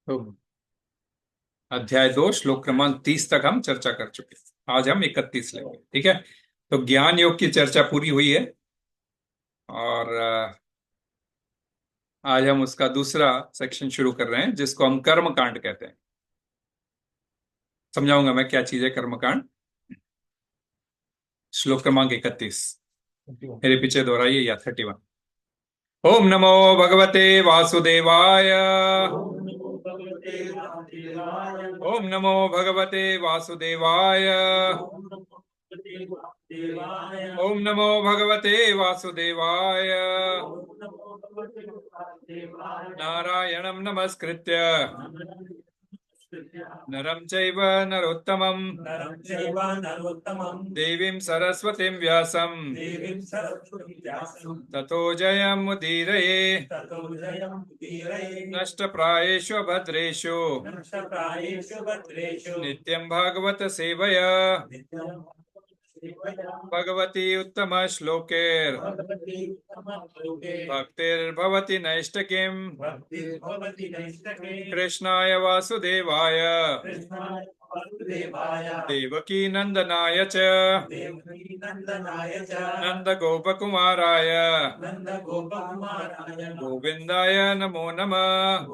तो अध्याय 2 श्लोक क्रमांक 30 तक हम चर्चा कर चुके हैं। आज हम 31 लेंगे। ठीक है, तो ज्ञान योग की चर्चा पूरी हुई है और आज हम उसका दूसरा सेक्शन शुरू कर रहे हैं, जिसको हम कर्म कांड कहते हैं। समझाऊंगा मैं क्या चीज है कर्म कांड। श्लोक क्रमांक 31 मेरे पीछे दोहराइए, या 31। ओम नमो भगवते वासुदेवाय। ओम नमो भगवते वासुदेवाय। ओम नमो भगवते वासुदेवाय। नारायणं नमस्कृत्य नरं चैव नरोत्तमं देवीं सरस्वतीं व्यासं ततो जयमुदीरये नष्टप्रायेषु भद्रेषु नित्यं भागवत सेवया भगवती उत्तम श्लोकेर भक्तिर्भवति नैष्ठिकीम् कृष्णाय वासुदेवाय देवकी नंदनाय च नंदगोपकुमाराय गोविंदाय नमो नमः।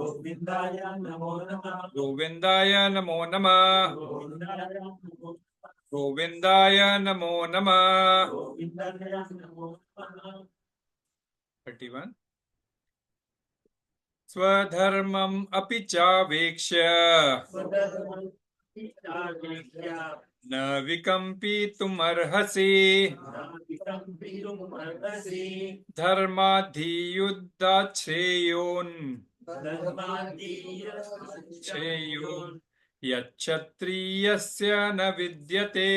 गोविंदाय नमो नमः। गोविंदाय नमो नमः। 31 स्वधर्मम् अपि चावेक्ष्य न विकम्पितुमर्हसि धर्माद्धियुद्धात् श्रेयो यच्छत्रियस्य न विद्यते।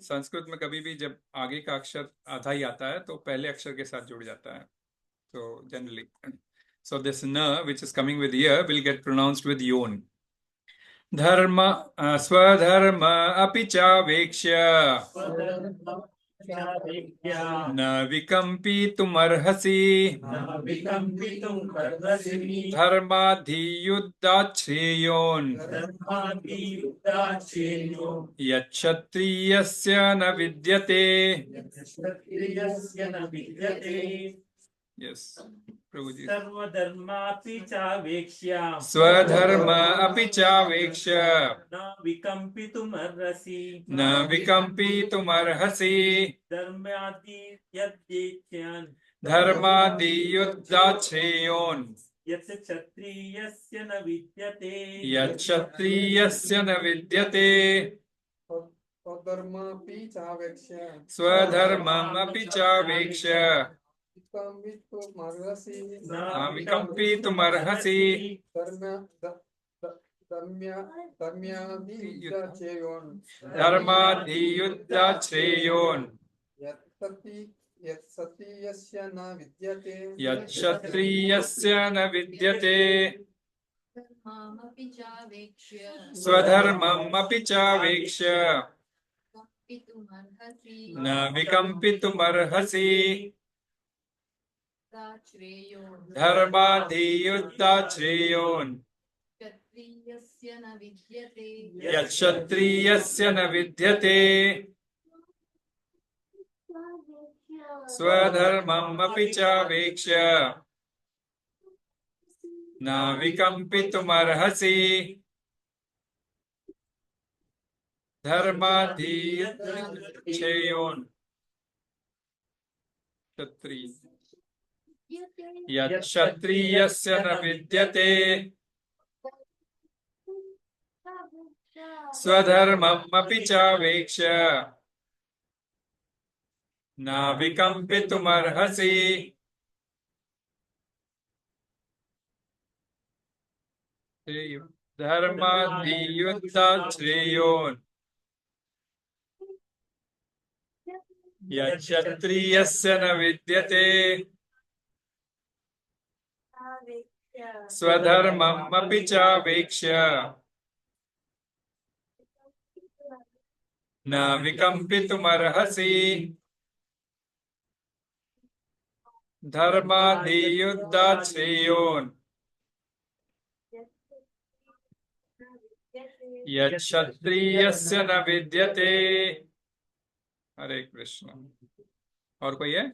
संस्कृत में कभी भी जब आगे का अक्षर आधा ही आता है तो पहले अक्षर के साथ जुड़ जाता है। So generally, so this na which is coming with here will get pronounced with yon. Dharma sva-dharma api cāvekṣya na vikampitum arhasi dharmādhi yuddhāc kṣatriyasya na vidyate. Yes, Prabhuji. सर्वधर्मापि चावेक्ष्या स्वधर्म अपि चावेक्ष्य न विकम्पितुमर्हसि धर्म्यादि यद्येत्यान् धर्मादियुद्धात् श्रेयोन् यत् क्षत्रियस्य न विद्यते यच्छत्रियस्य न विद्यते। स्वधर्ममपि चावेक्ष्य स्वधर्ममपि चावेक्ष्य विकम्पितुमर्हसि न विकम्पितुमर्हसि धर्म्यादियुद्धचेयोन् धर्मादियुद्धात् श्रेयोन् यत्सतीयस्य न विद्यते यच्छत्रियस्य न विद्यते। धर्ममपि चावेक्ष्य स्वधर्ममपि चावेक्ष्य न विकम्पितुमर्हसि धर्माधियुद्धात् श्रेयोन् क्षत्रियस्य न विद्यते यच्छत्रियस्य न विद्यते। स्वधर्ममपि चावेक्ष्य न विकम्पितुमर्हसि धर्माधियुद्धात् श्रेयोन् यच्छत्रियस्य न विद्यते। स्वधर्ममपि चावेक्ष्य न विकम्पितुमर्हसि धर्माधियुद्धात् श्रेयोन् यच्छत्रियस्य न विद्यते। स्वधर्ममपि चावेक्ष्य न विकम्पितुमर्हसि धर्माधियुद्धात् श्रेयोन् यक्षत्रियस्य न विद्यते। हरे कृष्ण। और कोई है?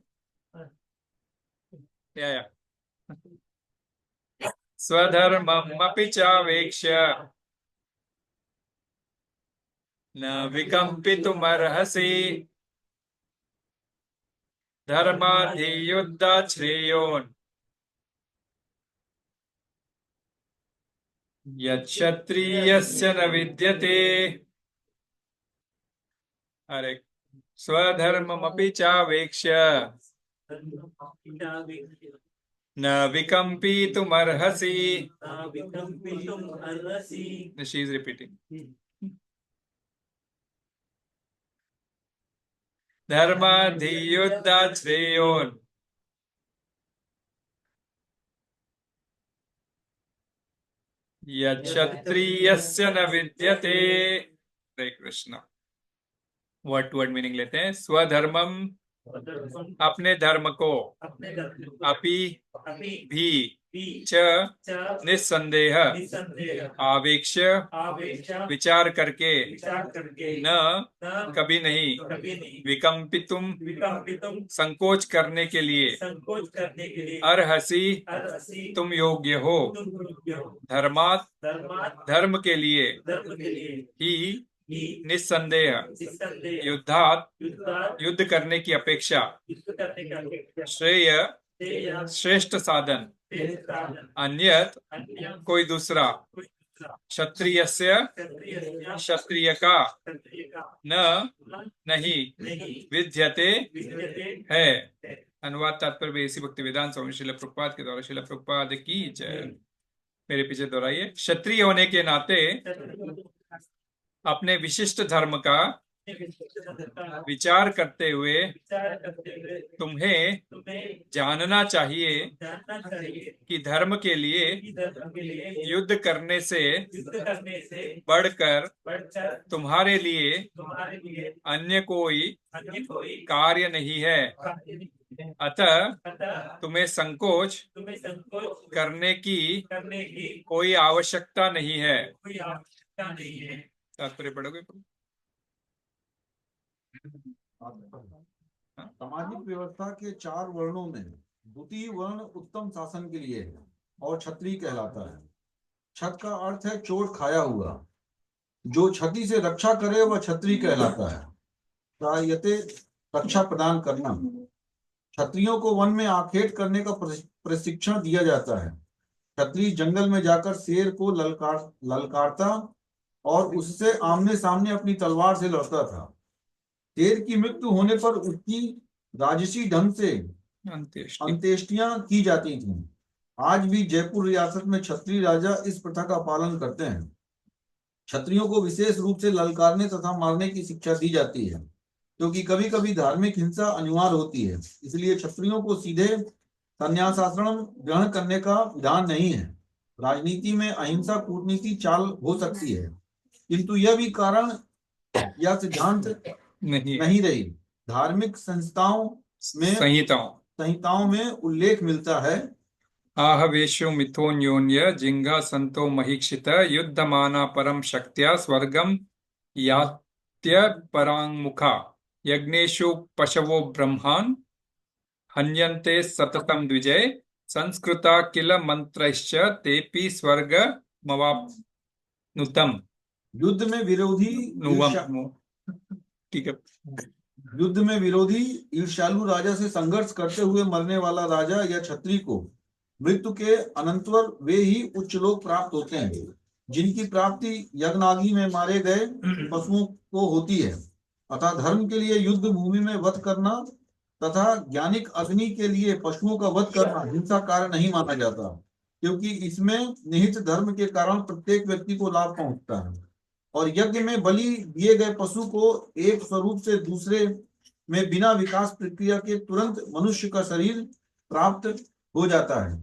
या स्वधर्ममपि चावेक्ष्य न विकम्पितुमर्हसि धर्माधियुद्धात् श्रेयोन् यक्षत्रियस्य न विद्यते। अरे स्वधर्ममपि चावेक्ष्य न विकम्पितुमर्हसि। She is repeating. धर्माधियुद्धात् श्रेयोन् यक्षत्रियस्य न विद्यते। हरे कृष्ण। वर्ड मीनिंग लेते हैं। स्वधर्मम, अपने धर्म को, अपि भी, च निस्संदेह, आवेक्ष्य विचार करके, न कभी नहीं, विकम्पितुम संकोच करने के लिए, अर्हसि तुम योग्य हो, धर्मात् धर्म के लिए, ही निस्संदेह, युद्धात् युद्ध करने की अपेक्षा, श्रेय श्रेष्ठ साधन, अन्यत कोई दूसरा, क्षत्रियस्य क्षत्रिय का, न नहीं, विद्यते है। अनुवाद तात्पर्य इसी भक्ति वेदांत स्वामी श्रील प्रभुपाद के द्वारा। श्रील प्रभुपाद की जय। मेरे पीछे दोहराइए। क्षत्रिय होने के नाते अपने विशिष्ट धर्म का विचार करते हुए तुम्हें जानना चाहिए कि धर्म के लिए युद्ध करने से बढ़कर तुम्हारे लिए अन्य कोई कार्य नहीं है। अतः तुम्हें संकोच करने की कोई आवश्यकता नहीं है। तात्पर्य पढ़ोगे? सामाजिक व्यवस्था के 4 वर्णों में द्वितीय वर्ण उत्तम शासन के लिए है और क्षत्रिय कहलाता है। छत का अर्थ है चोट खाया हुआ। जो क्षति से रक्षा करे वह क्षत्रिय कहलाता है। विद्याते रक्षा प्रदान करना। क्षत्रियों को वन में आखेट करने का प्रशिक्षण दिया जाता है। क्षत्रिय जंगल में जाकर शेर को ललकारता और उससे आमने सामने अपनी तलवार से लड़ता था। शेर की मृत्यु होने पर उसकी राजसी ढंग से अंत्येष्टियां की जाती थीं। आज भी जयपुर रियासत में क्षत्रिय राजा इस प्रथा का पालन करते हैं। क्षत्रियों को विशेष रूप से ललकारने तथा मारने की शिक्षा दी जाती है, क्योंकि कभी कभी धार्मिक हिंसा अनिवार्य होती है। इसलिए क्षत्रियों को सीधे संन्यासाश्रम ग्रहण करने का विधान नहीं है। राजनीति में अहिंसा कूटनीति चाल हो सकती है, किंतु यह भी कारण या सिद्धांत नहीं रही। धार्मिक संहिताओं में उल्लेख मिलता है। आहवेशो मिथोन्योन्य जिंगा संतो महीक्षित युद्धमाना परम शक्त्या स्वर्गम यात्य परांमुखा यज्ञेषु पशवो ब्रह्मान् हन्यन्ते सततम द्विजय संस्कृता किल मंत्रश्च तेपि स्वर्गमवाप्नुतम्। युद्ध में विरोधी ईर्ष्यालु राजा से संघर्ष करते हुए मरने वाला राजा या क्षत्रिय को मृत्यु के अनंतर वे ही उच्च लोक प्राप्त होते हैं, जिनकी प्राप्ति यज्ञाग्नि में मारे गए पशुओं को होती है। अतः धर्म के लिए युद्ध भूमि में वध करना तथा ज्ञानिक अग्नि के लिए पशुओं का वध करना हिंसा कार्य नहीं माना जाता, क्योंकि इसमें निहित धर्म के कारण प्रत्येक व्यक्ति को लाभ पहुंचता है। और यज्ञ में बलि दिए गए पशु को एक स्वरूप से दूसरे में बिना विकास प्रक्रिया के तुरंत मनुष्य का शरीर प्राप्त हो जाता है।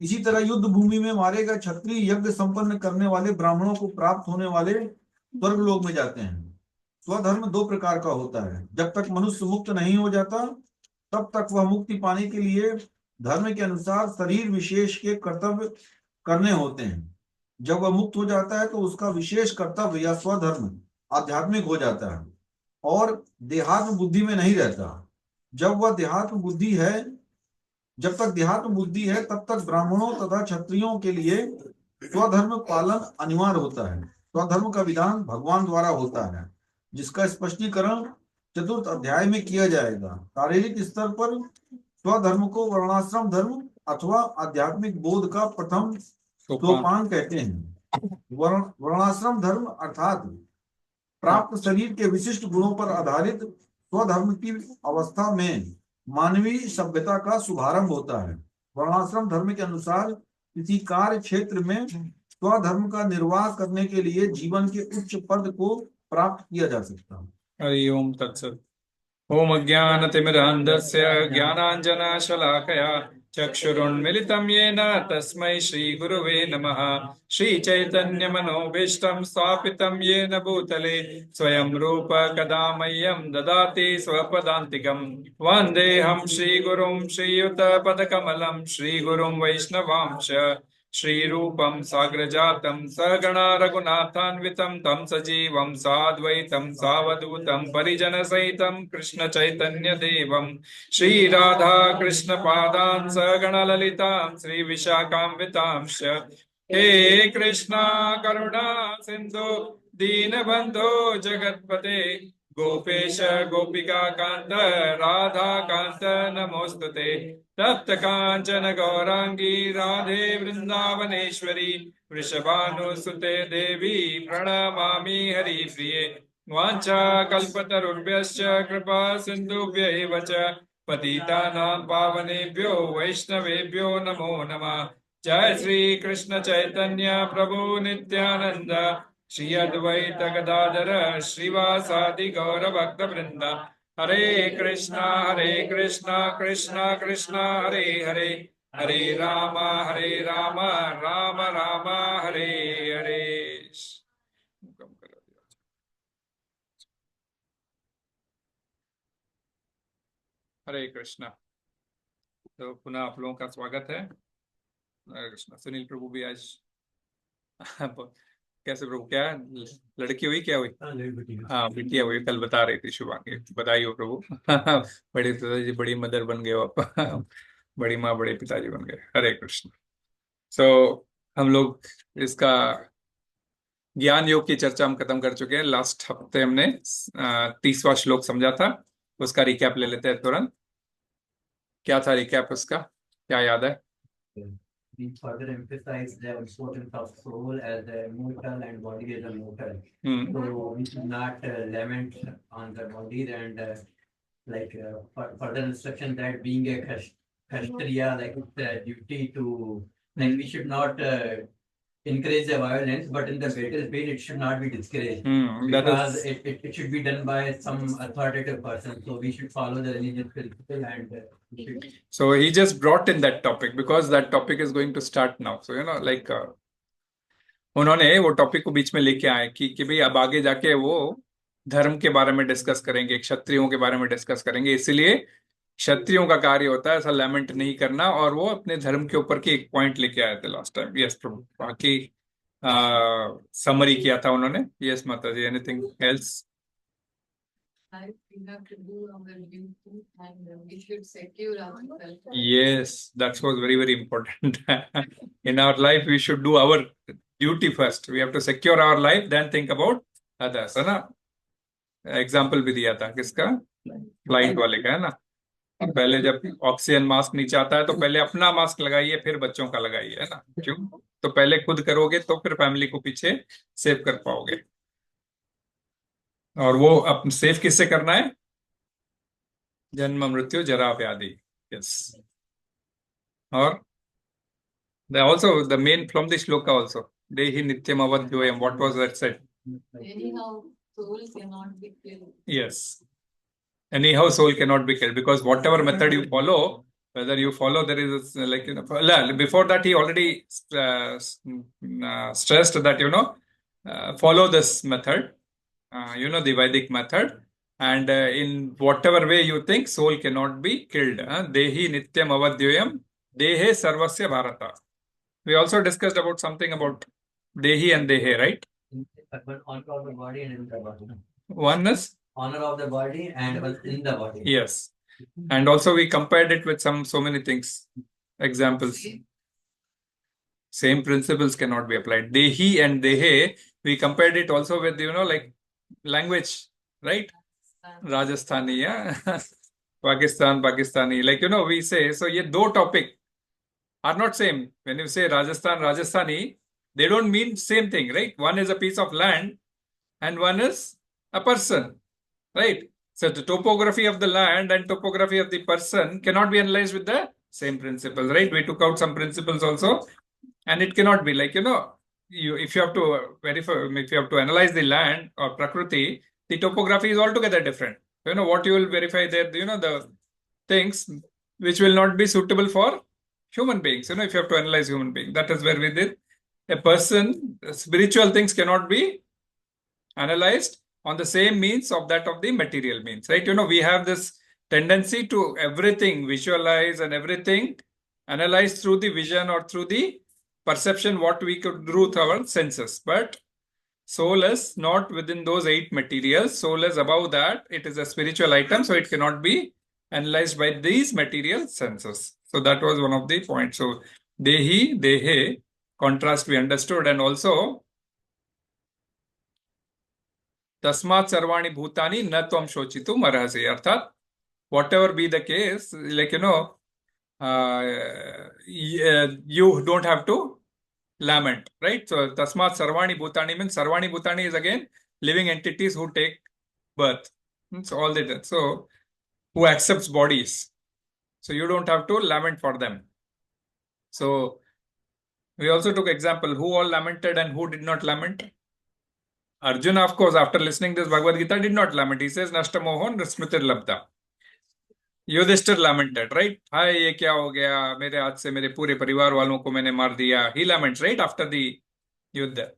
इसी तरह युद्ध भूमि में मारे गए क्षत्रिय यज्ञ संपन्न करने वाले ब्राह्मणों को प्राप्त होने वाले स्वर्ग लोक में जाते हैं। स्वधर्म 2 प्रकार का होता है। जब तक मनुष्य मुक्त नहीं हो जाता तब तक वह मुक्ति पाने के लिए धर्म के अनुसार शरीर विशेष के कर्तव्य करने होते हैं। जब वह मुक्त हो जाता है तो उसका विशेष कर्तव्य या स्वधर्म आध्यात्मिक हो जाता है और देहात्म बुद्धि में नहीं रहता। जब वह देहात्म बुद्धि है जब तक देहात्म बुद्धि है तब तक ब्राह्मणों तथा क्षत्रियों के लिए स्वधर्म पालन अनिवार्य होता है। स्वधर्म का विधान भगवान द्वारा होता है, जिसका स्पष्टीकरण चतुर्थ अध्याय में किया जाएगा। शारीरिक स्तर पर स्वधर्म को वर्णाश्रम धर्म अथवा आध्यात्मिक बोध का प्रथम सोपान कहते हैं। वर्णाश्रम धर्म अर्थात प्राप्त शरीर के विशिष्ट गुणों पर आधारित स्वधर्म की अवस्था में मानवीय सभ्यता का शुभारंभ होता है। वर्णाश्रम धर्म के अनुसार किसी कार्य क्षेत्र में स्वधर्म का निर्वाह करने के लिए जीवन के उच्च पद को प्राप्त किया जा सकता है। हरि ओम तत्सत्। ओम अज्ञानतिमिरान्धस्य ज्ञानाञ्जनशलाकया चक्षुरुन्मिलितं येन तस्मै श्रीगुरुवे नमः। श्रीचैतन्यमनोभीष्टं स्थापितं येन भूतले स्वयं रूप कदा मह्यं ददाति स्वपदान्तिकं। वन्देऽहं श्रीगुरुं श्रीयुतपदकमलं श्रीगुरुं वैष्णवांश श्रीरूपं साग्रजातं सहगणा रघुनाथान्वितं तं सजीवं साद्वैतं सावधूतं परिजनसहितं कृष्ण चैतन्य देवं श्रीराधा कृष्ण पादान् सहगण ललितां श्री विशाखान्वितांश्च। हे कृष्णा करुणा सिंधु दीनबंधो जगत्पते गोपेश गोपिका कांत राधा कांत नमोस्तुते। तप्त कांचन गौरांगी राधे वृंदावनेश्वरी वृषभानुसुते देवी प्रणमामि हरिप्रिये। वाञ्छा कल्पतरुभ्यश्च कृपा सिन्धुभ्य एव च पतितानां पावनेभ्यो वैष्णवेभ्यो नमो नमः। जय श्री कृष्ण चैतन्य प्रभु नित्यानंद श्री अद्वैत गदाधर श्रीवासादि गौर भक्त वृंद। हरे कृष्णा कृष्णा कृष्णा हरे हरे हरे राम राम राम हरे हरे। हरे कृष्णा। तो पुनः आप लोगों का स्वागत है। हरे कृष्णा। सुनील प्रभु भी आज कैसे प्रभु, क्या लड़की हुई, क्या हुई? हाँ बिटिया हुई, कल बता रही थी शुभांगी। बधाई हो प्रभु। बड़े पिताजी बड़ी मदर बन गए आप। बड़ी माँ बड़े पिताजी बन गए। हरे कृष्ण। हम लोग इसका ज्ञान योग की चर्चा हम खत्म कर चुके हैं। लास्ट हफ्ते हमने 30वां श्लोक समझा था, उसका रिकैप ले लेते हैं तुरंत। क्या था रिकैप उसका, क्या याद है? We further emphasize the importance of soul as a mortal and body as a mortal. So we should not lament on the body and further instruction that being a kṣatriya, like it's a duty to, like we should not encourage the violence, but in the battlefield it should not be discouraged because it should be done by some authoritative person. So we should follow the religious principle and so he just brought in that topic because that topic is going to start now. So like उन्होंने वो topic को बीच में लेके आए कि भाई अब आगे जाके वो धर्म के बारे में डिस्कस करेंगे, क्षत्रियों के बारे में डिस्कस करेंगे। इसलिए क्षत्रियों का कार्य होता है ऐसा लैमेंट नहीं करना, और वो अपने धर्म के ऊपर की एक पॉइंट लेके आए थे लास्ट टाइम। यस प्रभु, बाकी समरी किया था उन्होंने। यस माता जी, anything else? We have to do our duty and we should secure ourselves. Yes, that was very, very important. In our life, we should do our duty first. We have to secure our life, then think about others, है ना? Example भी दिया था किसका? Flight वाले का, है ना? पहले जब ऑक्सीजन मास्क नीचे आता है तो पहले अपना मास्क लगाइए, फिर बच्चों का लगाइए, है ना? क्यों? तो पहले खुद करोगे तो फिर फैमिली को पीछे सेव कर पाओगे। और वो अब सेव किससे करना है? जन्म मृत्यु जरा व्याधि। यस। और also the main from the shloka also, dehi nityam avadhyoyam. What was that said? Anyhow, soul cannot be killed. Yes. Anyhow, soul cannot be killed because whatever method you follow, whether you follow, there is before that he already stressed that follow this method, the Vedic method, And in whatever way you think, soul cannot be killed. Dehi nityam avadyoyam, dehe sarvasya bharata. We also discussed about something about dehi and dehe, right? But honor of the body and in the body. One is Honor of the body and in the body. yes. And also we compared it with so many things. Examples. Same principles cannot be applied. Dehi and dehe, we compared it also with, like language, right? Rajasthani, yeah. Pakistani. Like, we say, so ye do topic are not same. When you say Rajasthan, Rajasthani, they don't mean same thing, right? One is a piece of land and one is a person, right? So the topography of the land and topography of the person cannot be analyzed with the same principles, right? We took out some principles also, and it cannot be like, if you have to verify, if you have to analyze the land or Prakriti, the topography is altogether different. What you will verify there, the things which will not be suitable for human beings, if you have to analyze human being. That is where we did. A person, spiritual things cannot be analyzed on the same means of that of the material means, right? We have this tendency to everything visualize and everything analyze through the vision or through the perception, what we could do through our senses. But soul is not within those 8 materials. Soul is above that. It is a spiritual item, so it cannot be analyzed by these material senses. So that was one of the points. So dehi, dehe, contrast we understood, and also tasmat sarvani bhutani na tvam shochitum arhasi. Arthat, whatever be the case, like, you don't have to lament, right? So tasmat sarvani bhutani means sarvani bhutani is again living entities who take birth. So all they did. So who accepts bodies. So you don't have to lament for them. So we also took example who all lamented and who did not lament. Arjuna, of course, after listening this Bhagavad Gita, did not lament. He says, Nashta mohan smritir labda. Yudhishthir lamented, right? Hi, ye kya ho gaya? मेरे हाथ से मेरे पूरे परिवार वालों को मैंने मार दिया. He laments, right? After the युद्ध.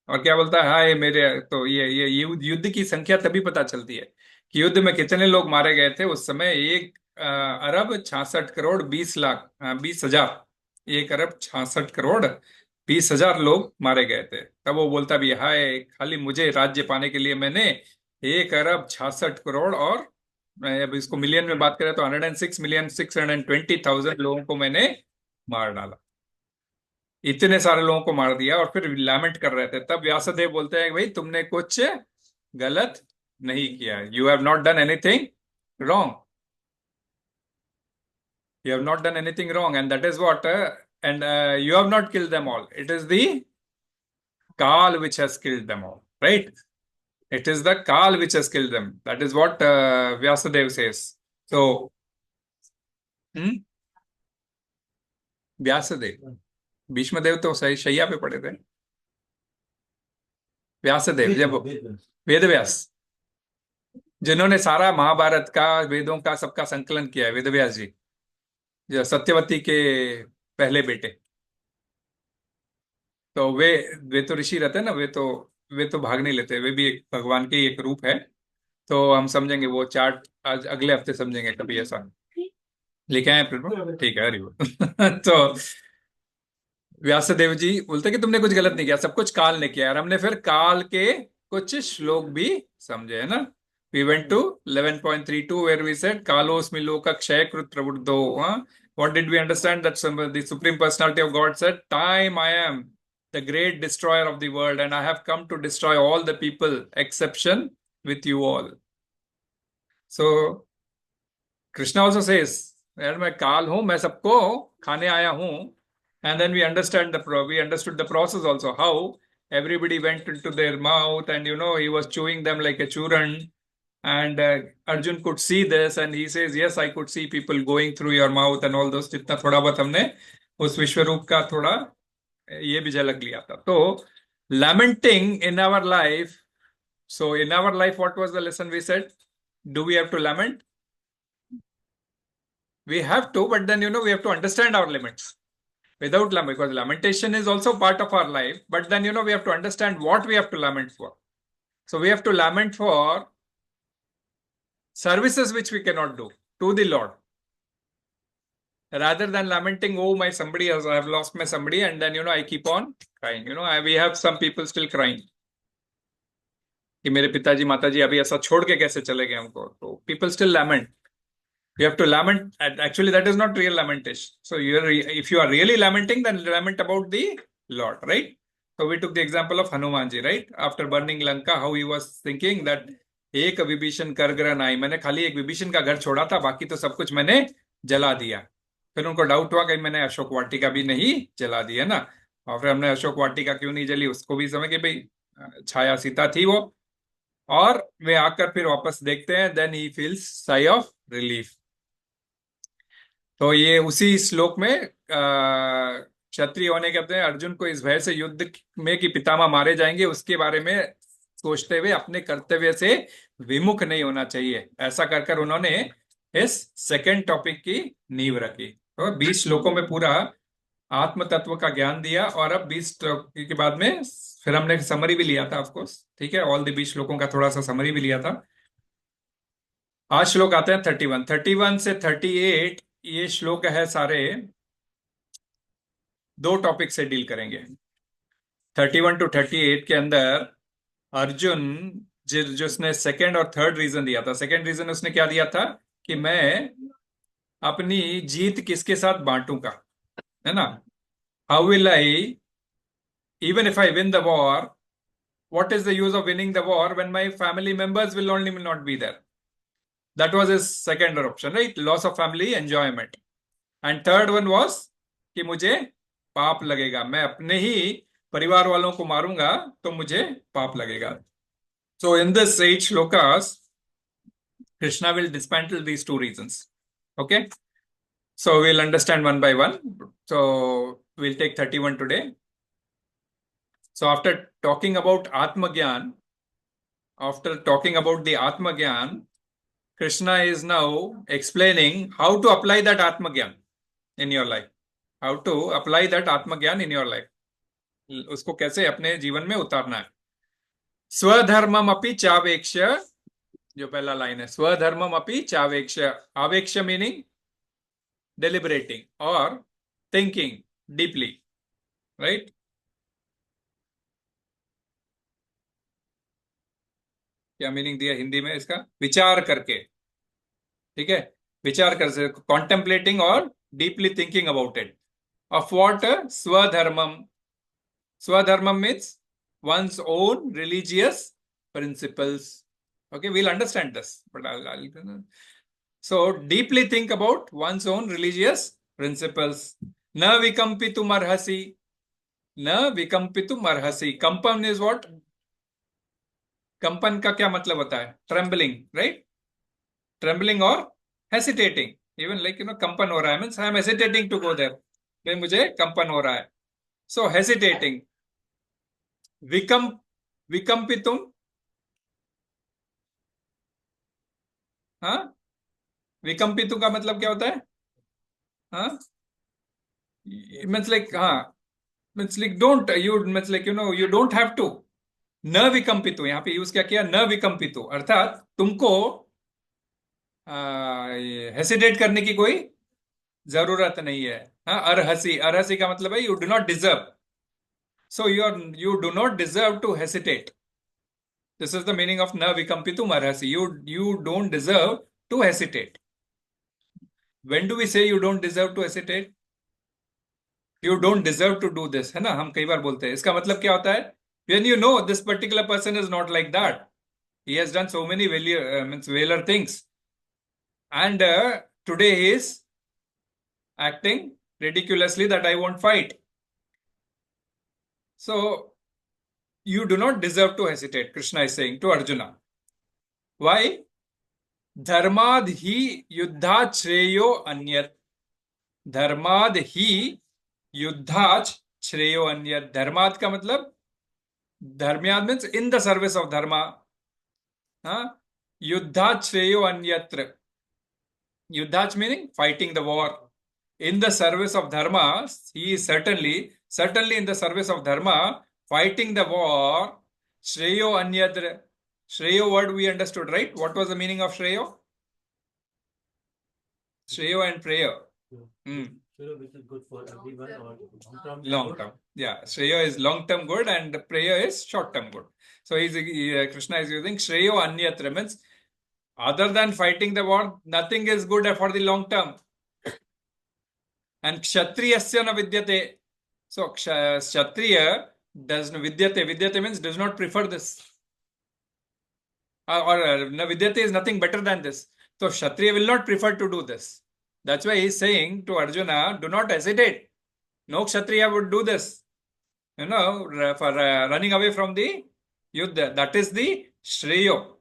और क्या बोलता है? हाय मेरे, तो ये युद्ध की संख्या तभी पता चलती है कि युद्ध में कितने लोग मारे गए थे उस समय. 1 अरब 66 करोड़ 20 लाख 20,000. 1 अरब 66 करोड़ 20,000 लोग मारे गए थे. तब वो बोलता भी, हाय खाली मुझे राज्य पाने के लिए मैंने 1 अरब 66 करोड़ और अब इसको मिलियन में बात करें तो 106,620,000 लोगों को मैंने मार डाला. इतने सारे लोगों को मार दिया और फिर लैमेंट कर रहे थे. तब व्यासदेव बोलते हैं, भाई तुमने कुछ गलत नहीं किया. You have not done anything wrong. You have not done anything wrong, and that is what, and you have not killed them all. It is the Kal which has killed them all, right? It is the Kal which has killed them. That is what Vyasadeva says. So, Vyasadeva. Bhishmadev तो सही शैया पे पड़े थे. व्यासदेव जब वेदव्यास जिन्होंने सारा महाभारत का वेदों का सबका संकलन किया है, वेदव्यास जी जो सत्यवती के पहले बेटे. तो वे तो ऋषि रहते हैं ना, वे तो भाग नहीं लेते. वे भी एक भगवान के एक रूप है. तो हम समझेंगे वो चार्ट आज अगले हफ्ते समझेंगे कभी. ऐसा लिखे हैं प्रभु, ठीक है. हरि तो व्यासदेव जी बोलते कि तुमने कुछ गलत नहीं किया, सब कुछ काल ने किया. और हमने फिर काल के कुछ श्लोक भी समझे है ना. We went to 11.32 where we said Kalosmi loka kṣaykrit pravurdho. What did we understand? That the Supreme Personality of God said, time I am the great destroyer of the world and I have come to destroy all the people, exception with you all. So Krishna also says, मैं काल हूं, मैं सबको खाने आया हूं. And then we understood the process also, how everybody went into their mouth and he was chewing them like a churan. And Arjun could see this and he says, yes, I could see people going through your mouth and all those. जितना थोड़ा बहुत हमने उस विश्वरूप का थोड़ा ये भी झलक लिया था. तो lamenting in our life. So in our life, what was the lesson we said? Do we have to lament? We have to, but then we have to understand our limits. Without lament, because lamentation is also part of our life, but then we have to understand what we have to lament for. So we have to lament for services which we cannot do to the Lord. Rather than lamenting, oh, I have lost my somebody, and then, I keep on crying. We have some people still crying. कि मेरे पिताजी माताजी अभी ऐसा छोड़ के कैसे चले गए हमको. तो people still lament. You have to lament. Actually, that is not real lamentation. So if you are really lamenting, then lament about the Lord, right? So we took the example of Hanumanji, right? After burning Lanka, how he was thinking that एक विभीषण कर ग्रह नाई, मैंने खाली एक विभीषण का घर छोड़ा था, बाकी तो सब कुछ मैंने जला दिया. फिर उनको डाउट हुआ कि मैंने अशोक वाटिका भी नहीं जला दी है ना. और फिर हमने अशोक वाटिका क्यों नहीं जली, उसको भी समझ के भाई छाया सीता थी वो. और वे आकर फिर वापस देखते हैं, then he feels sigh of relief. तो ये उसी श्लोक में क्षत्रिय होने कहते हैं अर्जुन को इस भय से युद्ध में कि पितामह मारे जाएंगे उसके बारे में सोचते हुए अपने कर्तव्य से विमुख नहीं होना चाहिए. ऐसा कर कर उन्होंने इस सेकंड टॉपिक की नींव रखी. तो 20 श्लोकों में पूरा आत्म तत्व का ज्ञान दिया. और अब 20 श्लोक के बाद में फिर हमने समरी भी लिया था, ऑफकोर्स, ठीक है. ऑल द 20 श्लोकों का थोड़ा सा समरी भी लिया था. आज श्लोक आते हैं 31 से 38. ये श्लोक है सारे 2 टॉपिक से डील करेंगे. 31 to 38 के अंदर अर्जुन जिसने सेकंड और थर्ड रीजन दिया था. सेकंड रीजन उसने क्या दिया था कि मैं अपनी जीत किसके साथ बांटूंगा, है ना. How will I, even if I win the war, what is the use of winning the war when my family members will not be there? That was his second option, right? Loss of family enjoyment. And third one was कि मुझे पाप लगेगा, मैं अपने ही परिवार वालों को मारूंगा तो मुझे पाप लगेगा. So in this 8 shlokas, Krishna will dismantle these 2 reasons. Okay? So we'll understand one by one. So we'll take 31 today. So after talking about Atma Gyan, after talking about the Atma Gyan, Krishna is now explaining how to apply that Atma Gyan in your life. How to apply that Atma Gyan in your life. उसको कैसे अपने जीवन में उतारना है. sva-dharmam api cāvekṣya, जो पहला line है, sva-dharmam api cāvekṣya. Aveksha meaning deliberating or thinking deeply, right? क्या मीनिंग दिया हिंदी में इसका? विचार करके, ठीक है, विचार कर से कॉन्टेम्पलेटिंग और deeply thinking about it. Of what? स्वधर्मम. स्वधर्मम means one's own religious principles. Okay, we'll understand this, but I'll so deeply think about one's own religious principles. Na vikampitum arhasi. Na vikampitum arhasi. Kampan is what? कंपन का क्या मतलब होता है? Trembling, right? Trembling और हेसिटेटिंग. Even like कंपन हो रहा है, means I am hesitating to go there, फिर मुझे कंपन हो रहा है. सो हेसिटेटिंग. विकम्पितुम, हाँ, विकम्पितु का मतलब क्या होता है? हाँ, मीन्स लाइक, हाँ, means like don't, you means like you don't have to. न विकम्पितु, यहाँ पे यूज क्या किया? न विकम्पितु, अर्थात तुमको हेसिटेट करने की कोई जरूरत नहीं है. हाँ, arhasi. arhasi का मतलब है you do not deserve. So you do not deserve to hesitate. This is the meaning of na vikampitum arhasi. You don't deserve to hesitate. When do we say you don't deserve to hesitate? You don't deserve to do this, है ना, हम कई बार बोलते हैं. इसका मतलब क्या होता है? When you know this particular person is not like that, he has done so many valor things, and today he is acting ridiculously that I won't fight. So you do not deserve to hesitate, Krishna is saying to Arjuna. Why? Dharmyād hi yuddhāc chreyo nyat. Dharmyād hi yuddhāc chreyo nyat. Dharmyād का मतलब, dharmyād means in the service of dharma. Yuddhāc chreyo anyatra. Yuddhāc meaning fighting the war. In the service of dharma, he is certainly in the service of dharma, fighting the war. Chreyo anyatra. Chreyo word we understood, right? What was the meaning of chreyo? Shreyo and Preyo. Which is good for everyone or long-term? Long term. Yeah. Shreyo is long term good and Preyo is short term good. So Krishna is using Shreyo Anyatra, means other than fighting the war, nothing is good for the long term. And kṣatriyasya na vidyate. So Kshatriya does vidyate. Vidyate means does not prefer this. Or na vidyate is nothing better than this. So Kshatriya will not prefer to do this. That's why he is saying to Arjuna, do not hesitate. No Kshatriya would do this. For running away from the yuddha. That is the shreyo.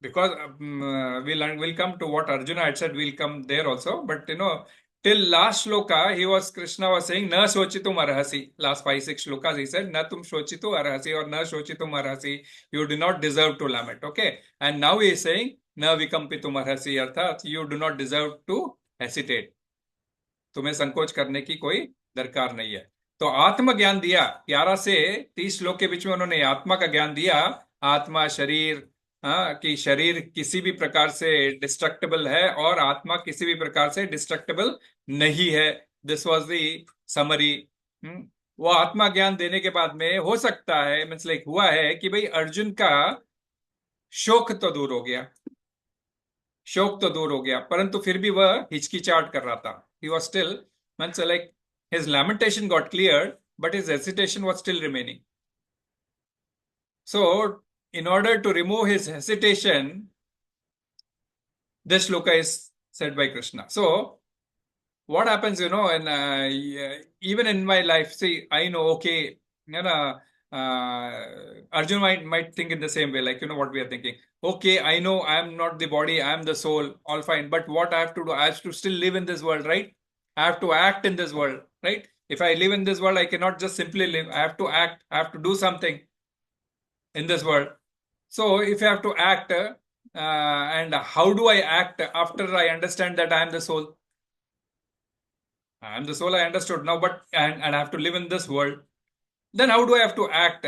Because we'll come to what Arjuna had said, we'll come there also. But till last shloka, Krishna was saying, na shochitum arhasi. Last 5-6 shlokas he said, na tum shochitu arhasi or na shochitum arhasi. You do not deserve to lament. Okay. And now he is saying, na vikampitum arhasi. Arthat, you do not deserve to hesitate. तुम्हें संकोच करने की कोई दरकार नहीं है. तो आत्म ज्ञान दिया 11 से 30 श्लोक के बीच में उन्होंने आत्मा का ज्ञान दिया. आत्मा शरीर कि शरीर किसी भी प्रकार से डिस्ट्रक्टेबल है और आत्मा किसी भी प्रकार से डिस्ट्रक्टेबल नहीं है. This was the summary. वो आत्मा ज्ञान देने के बाद में हो सकता है, मीन्स लाइक हुआ है कि भाई अर्जुन का शोक तो दूर हो गया, शोक तो दूर हो गया, परंतु फिर भी वह हिचकिचाहट कर रहा था. He was still, means like his lamentation got cleared, but his hesitation was still remaining. So, in order to remove his hesitation, this shloka is said by Krishna. So, what happens, and even in my life, see, I know, okay, Arjun might think in the same way, like, what we are thinking. Okay, I know I am not the body, I am the soul, all fine. But what I have to do, I have to still live in this world, right? I have to act in this world, right? If I live in this world, I cannot just simply live. I have to act, I have to do something in this world. So if I have to act, and how do I act after I understand that I am the soul? I am the soul, I understood now, but and I have to live in this world. Then how do I have to act?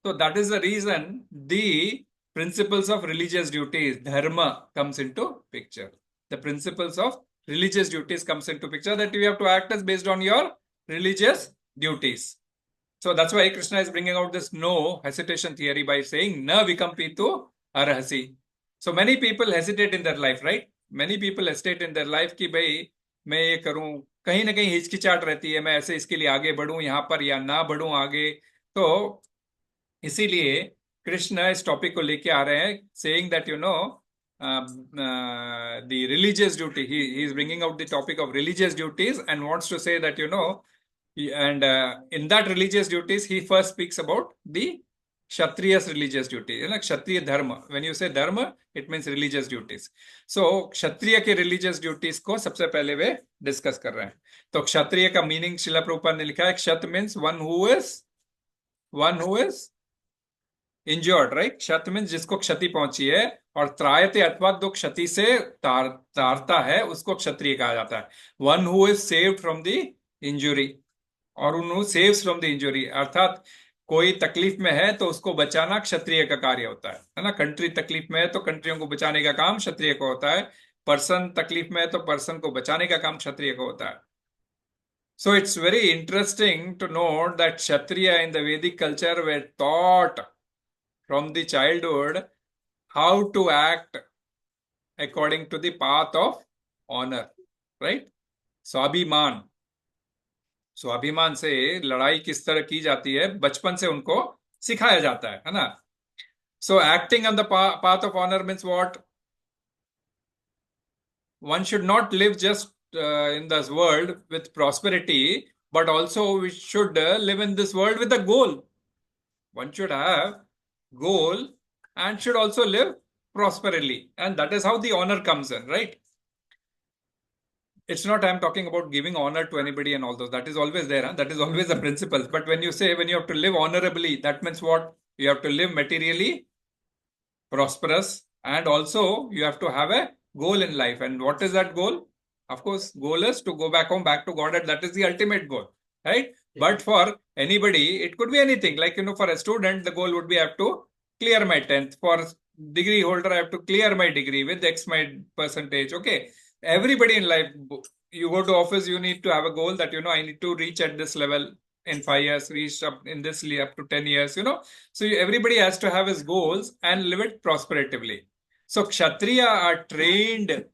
So that is the reason the principles of religious duties, dharma, comes into picture. The principles of religious duties comes into picture, that you have to act as based on your religious duties. So that's why Krishna is bringing out this no hesitation theory by saying na vikampitu arhasi. So many people hesitate in their life, right? Many people hesitate in their life कि भाई मैं ये करूं, कहीं ना कहीं हिचकिचाहट रहती है, मैं ऐसे इसके लिए आगे बढ़ूं यहाँ पर या ना बढ़ूं आगे. तो इसीलिए कृष्ण इस टॉपिक को लेके आ रहे हैं, saying that the religious duty, he is bringing out the topic of religious duties and wants to say that and in that religious duties he first speaks about the Kshatriya's religious duty, Kshatriya dharma. When you say dharma, it means religious duties. So Kshatriya के religious duties को सबसे पहले वे discuss कर रहे हैं. तो Kshatriya का meaning शिला प्रभुपाद ने लिखा है, Kshat means one who is injured, right? Kshat means जिसको क्षति पहुंची है, और त्रायते अथवा जो क्षति से तारता है उसको क्षत्रिय कहा जाता है. One who is saved from the injury, और उन्होंने saves from the injury, अर्थात कोई तकलीफ में है तो उसको बचाना क्षत्रिय का कार्य होता है ना. कंट्री तकलीफ में है तो कंट्रियों को बचाने का काम क्षत्रिय को होता है. पर्सन तकलीफ में है तो पर्सन को बचाने का काम क्षत्रिय को होता है. So it's very interesting to note that Kshatriya in the Vedic culture were taught from the childhood how to act according to the path of honor, right? स्वाभिमान, स्वाभिमान से लड़ाई किस तरह की जाती है बचपन से उनको सिखाया जाता है ना. So acting on the path of honor means what? One should not live just in this world with prosperity, but also we should live in this world with a goal. One should have goal and should also live prosperly, and that is how the honor comes in, right? It's not I'm talking about giving honor to anybody and all those. That is always there. That is always the principle. But when you say when you have to live honorably, that means what? You have to live materially prosperous, and also you have to have a goal in life. And what is that goal? Of course, goal is to go back home, back to God, and that is the ultimate goal, right? But for anybody, it could be anything. Like, for a student, the goal would be I have to clear my 10th. For degree holder, I have to clear my degree with X my percentage. Okay. Everybody in life, you go to office, you need to have a goal that, I need to reach at this level in 5 years, reach up in this up to 10 years, So everybody has to have his goals and live it prosperatively. So Kshatriya are trained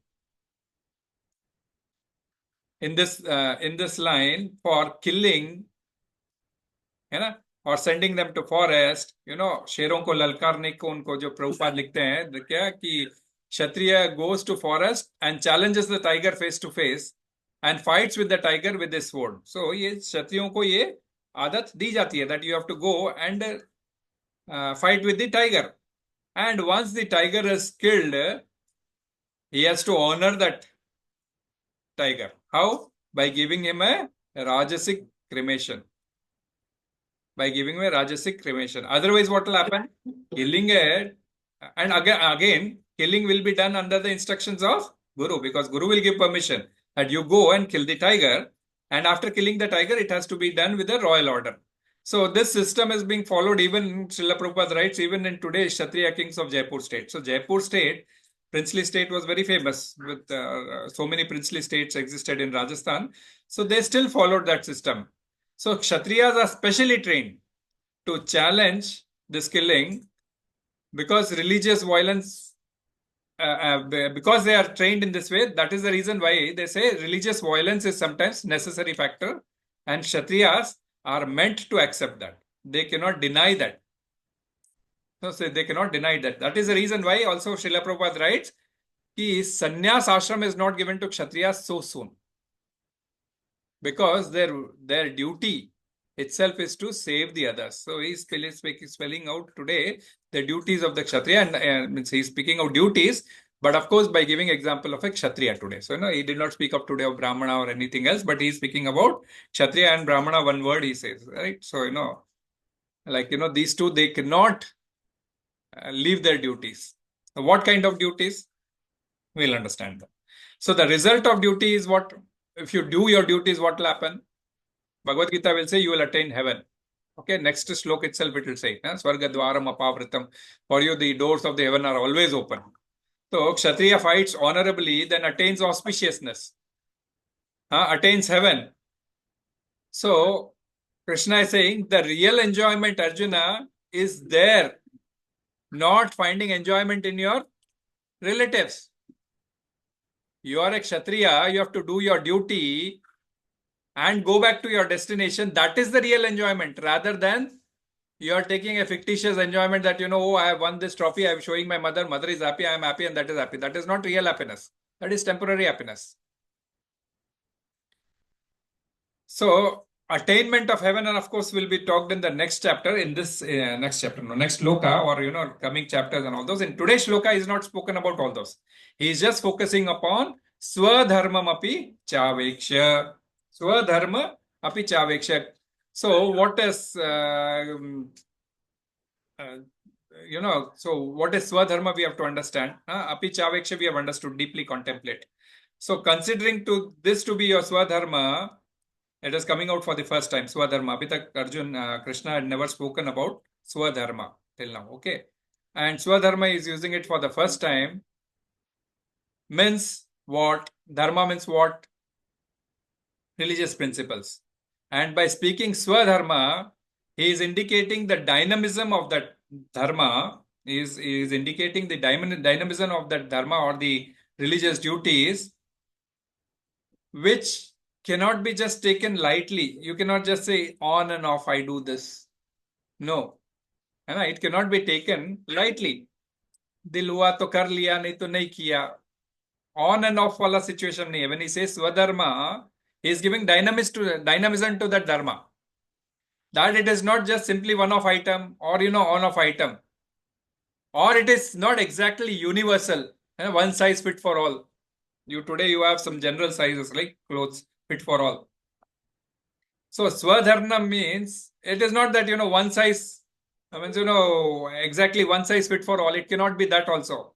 in this line for killing, or sending them to forest, शेरों को ललकारने को उनको जो प्रभुपाद लिखते हैं क्या कि Kshatriya goes to forest and challenges the tiger face to face and fights with the tiger with his sword. So ये क्षत्रियों को ये आदत दी जाती है that you have to go and fight with the tiger. And once the tiger is killed, he has to honor that tiger. How? By giving him a rajasic cremation. By giving him a rajasic cremation. Otherwise, what will happen? Killing it, and again, killing will be done under the instructions of Guru, because Guru will give permission that you go and kill the tiger, and after killing the tiger, it has to be done with a royal order. So this system is being followed even, Srila Prabhupada writes, even in today's Kshatriya kings of Jaipur state. So Jaipur state, princely state, was very famous with so many princely states existed in Rajasthan. So they still followed that system. So Kshatriyas are specially trained to challenge this killing, because religious violence, because they are trained in this way. That is the reason why they say religious violence is sometimes necessary factor, and Kshatriyas are meant to accept that. They cannot deny that. So they cannot deny that. That is the reason why also Srila Prabhupada writes कि sannyas ashram is not given to Kshatriyas so soon, because their duty itself is to save the others. So he's spelling out today the duties of the Kshatriya, and he's speaking of duties, but of course by giving example of a Kshatriya today. So he did not speak of today of Brahmana or anything else, but he's speaking about Kshatriya and Brahmana, one word he says, right? So these two, they cannot leave their duties. What kind of duties? We'll understand that. So the result of duty is what? If you do your duties, what will happen? Bhagavad Gita will say you will attain heaven. Okay, next slok itself it will say, Swargadvaram apavritam. For you, the doors of the heaven are always open. So Kshatriya fights honorably, then attains auspiciousness, attains heaven. So Krishna is saying the real enjoyment, Arjuna, is there, not finding enjoyment in your relatives. You are a Kshatriya, you have to do your duty and go back to your destination. That is the real enjoyment, rather than you are taking a fictitious enjoyment that, oh, I have won this trophy, I am showing my mother, mother is happy, I am happy, and that is happy. That is not real happiness. That is temporary happiness. So attainment of heaven, and of course, will be talked in the next chapter, next shloka, or coming chapters and all those. In today's shloka is not spoken about all those. He is just focusing upon sva-dharmam api cāvekṣya. Sva-dharma api cāvekṣya. So what is so what is sva-dharma, we have to understand. Api cāvekṣya, we have understood, deeply contemplate. So considering this to be your sva-dharma, it is coming out for the first time, sva-dharma. Abhi tak Krishna had never spoken about sva-dharma till now, okay? And sva-dharma is using it for the first time. Means what? Dharma means what? Religious principles. And by speaking sva-dharma, he is indicating the dynamism of that dharma, is indicating the dynamism of that dharma or the religious duties, which cannot be just taken lightly. You cannot just say on and off, I do this. No. It cannot be taken lightly. Dil hua to kar liya, nahi to nahi kiya. On and off wala situation nahi hai. When he says sva-dharma, he is giving dynamism to that dharma. That it is not just simply one-off item or on-off item. Or it is not exactly universal. One size fit for all. Today you have some general sizes like clothes fit for all. So sva-dharma means it is not that one size means exactly one size fit for all. It cannot be that also.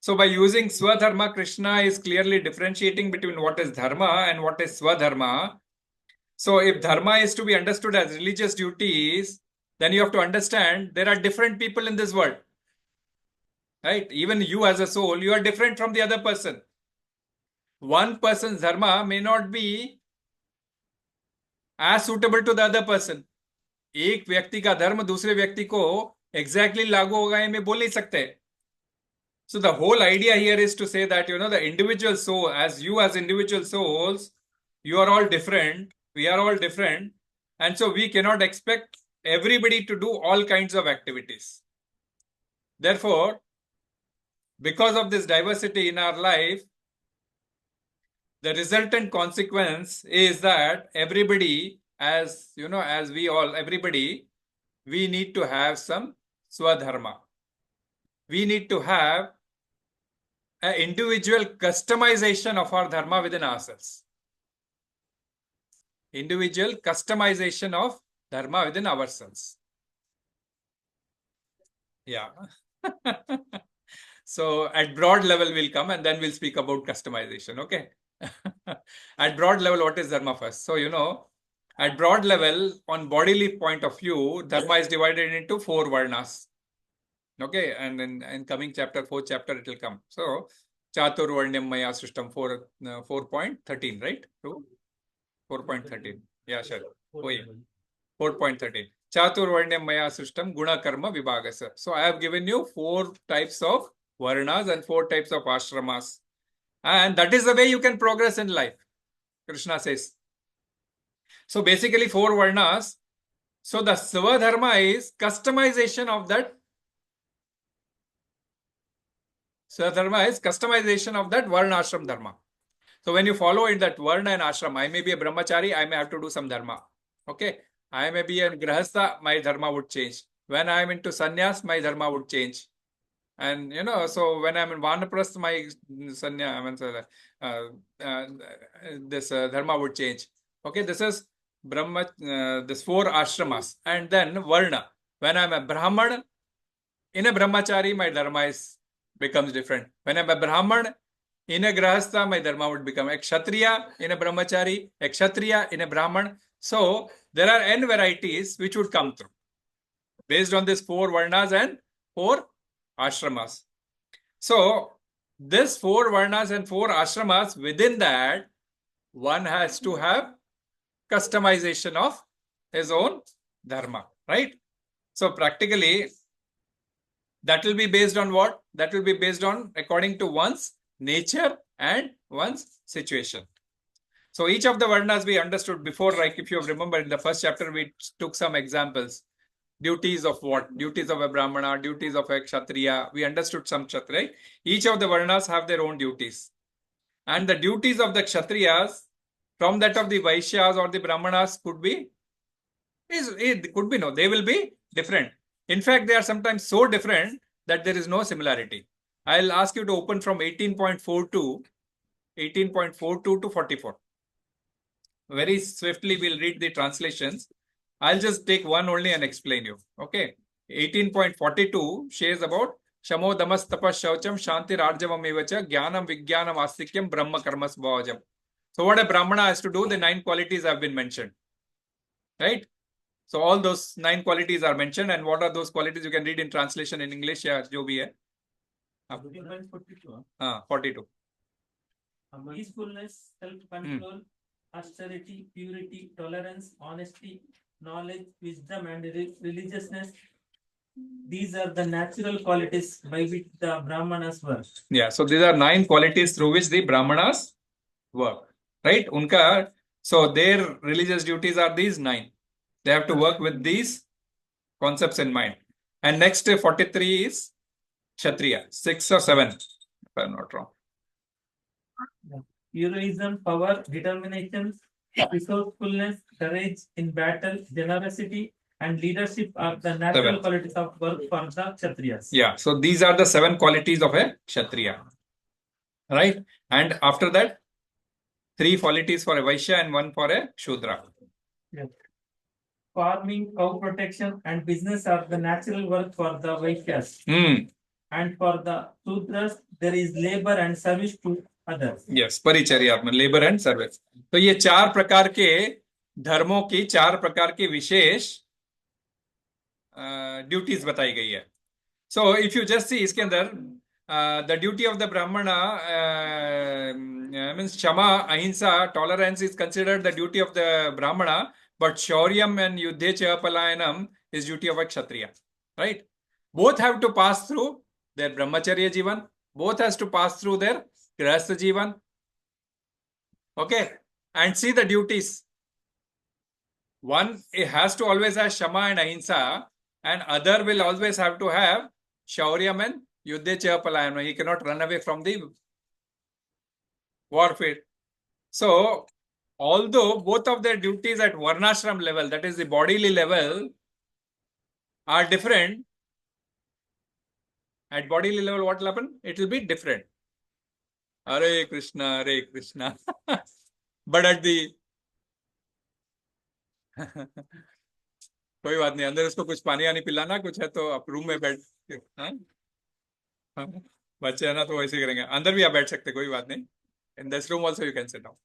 So by using sva-dharma, Krishna is clearly differentiating between what is dharma and what is sva-dharma. So if dharma is to be understood as religious duties, then you have to understand there are different people in this world. Right? Even you as a soul, you are different from the other person. one person's dharma may not be as suitable to the other person. एक व्यक्ति का धर्म दूसरे व्यक्ति को exactly लागू होगा ये मैं बोल नहीं सकते. So the whole idea here is to say that, the individual soul, as individual souls, you are all different, we are all different, and so we cannot expect everybody to do all kinds of activities. Therefore, because of this diversity in our life, the resultant consequence is that everybody, we need to have some sva-dharma. We need to have an individual customization of our dharma within ourselves. Individual customization of dharma within ourselves. Yeah. So at broad level we'll come and then we'll speak about customization. Okay. At broad level, what is dharma first? So, at broad level, on bodily point of view, dharma is divided into 4 varnas. Okay, and in coming chapter, 4th chapter, it will come. So, Chaturvarnyamaya system 4.13, right? 4.13. Yeah, sure. 4.13. Chaturvarnyamaya system guna karma vibhagasa. So, I have given you 4 types of varnas and 4 types of ashramas. And that is the way you can progress in life, Krishna says. So basically 4 varnas. So the sva-dharma is customization of that. Sva-dharma is customization of that varna ashram dharma. So when you follow in that varna and ashram, I may be a brahmachari, I may have to do some dharma. Okay. I may be a grahastha, my dharma would change. When I am into sannyas, my dharma would change. And so when I'm in Vanaprastha, my this dharma would change. Okay, this is Brahma, this 4 ashramas. And then Varna. When I'm a Brahman, in a Brahmachari, my dharma becomes different. When I'm a Brahman, in a Grahastha, my dharma would become a Kshatriya in a Brahmachari, a Kshatriya in a Brahman. So there are n varieties which would come through based on these 4 varnas and 4 ashramas. So, this 4 varnas and 4 ashramas, within that, one has to have customization of his own dharma, right? So, practically, that will be based on what? That will be based on according to one's nature and one's situation. So, each of the varnas we understood before, like if you remember in the first chapter, we took some examples. Duties of what? Duties of a Brahmana, duties of a Kshatriya. We understood some Kshatriya, right? Each of the Varnas have their own duties. And the duties of the Kshatriyas from that of the Vaishyas or the Brahmanas could be, they will be different. In fact, they are sometimes so different that there is no similarity. I'll ask you to open from 18.42 to 44. Very swiftly, we'll read the translations. I'll just take one only and explain you. Okay. 18.42 shares about Shamo Damas Tapas Shaucham Shanti Rarjavam Evacha Jnanam Vijnanam Astikyam Brahma Karmas Bhavajam. So what a Brahmana has to do, the 9 qualities have been mentioned. Right? So all those 9 qualities are mentioned, and what are those qualities? You can read in translation in English. Yeah, jo bhi hai. 42. Peacefulness, self-control, austerity, purity, tolerance, honesty, knowledge, wisdom, and religiousness. These are the natural qualities by which the Brahmanas work. Yeah, so these are 9 qualities through which the Brahmanas work. Right? So their religious duties are these 9. They have to work with these concepts in mind. And next 43 is Kshatriya, 6 or 7, if I'm not wrong. Heroism, power, determination, resourcefulness, courage in battle, generosity, and leadership are the natural qualities of work for the Kshatriyas. Yeah, so these are the 7 qualities of a Kshatriya. Right? And after that, 3 qualities for a Vaishya and 1 for a Shudra. Yes. Farming, cow protection, and business are the natural work for the Vaishyas. And for the Shudras, there is labor and service to others. Yes, परिचर्या, labor and service. तो ये 4 प्रकार के धर्मों की 4 प्रकार की विशेष duties बताई गई है. So if you just see इसके अंदर the duty of the Brahmana means Shama, Ahimsa, tolerance is considered the duty of the Brahmana, but Shauryam and Yuddhāc Palayanam is duty of a Kshatriya. Right? Both have to pass through their Brahmacharya Jivan, both has to pass through their Grihastha Jivan. Okay? And see the duties. One, it has to always have Shama and Ahimsa, and other will always have to have Shauryam and Yuddhāc Palayanam. He cannot run away from the warfare. So, although both of their duties at Varnashram level, that is the bodily level, are different, at bodily level what will happen? It will be different. Hare Krishna, Hare Krishna. But at the कोई बात नहीं, अंदर उसको कुछ पानी आनी पिलाना कुछ है तो आप रूम में बैठ बच्चे है ना तो वैसे करेंगे, अंदर भी आप बैठ सकते, कोई बात नहीं. In this room also you can sit down.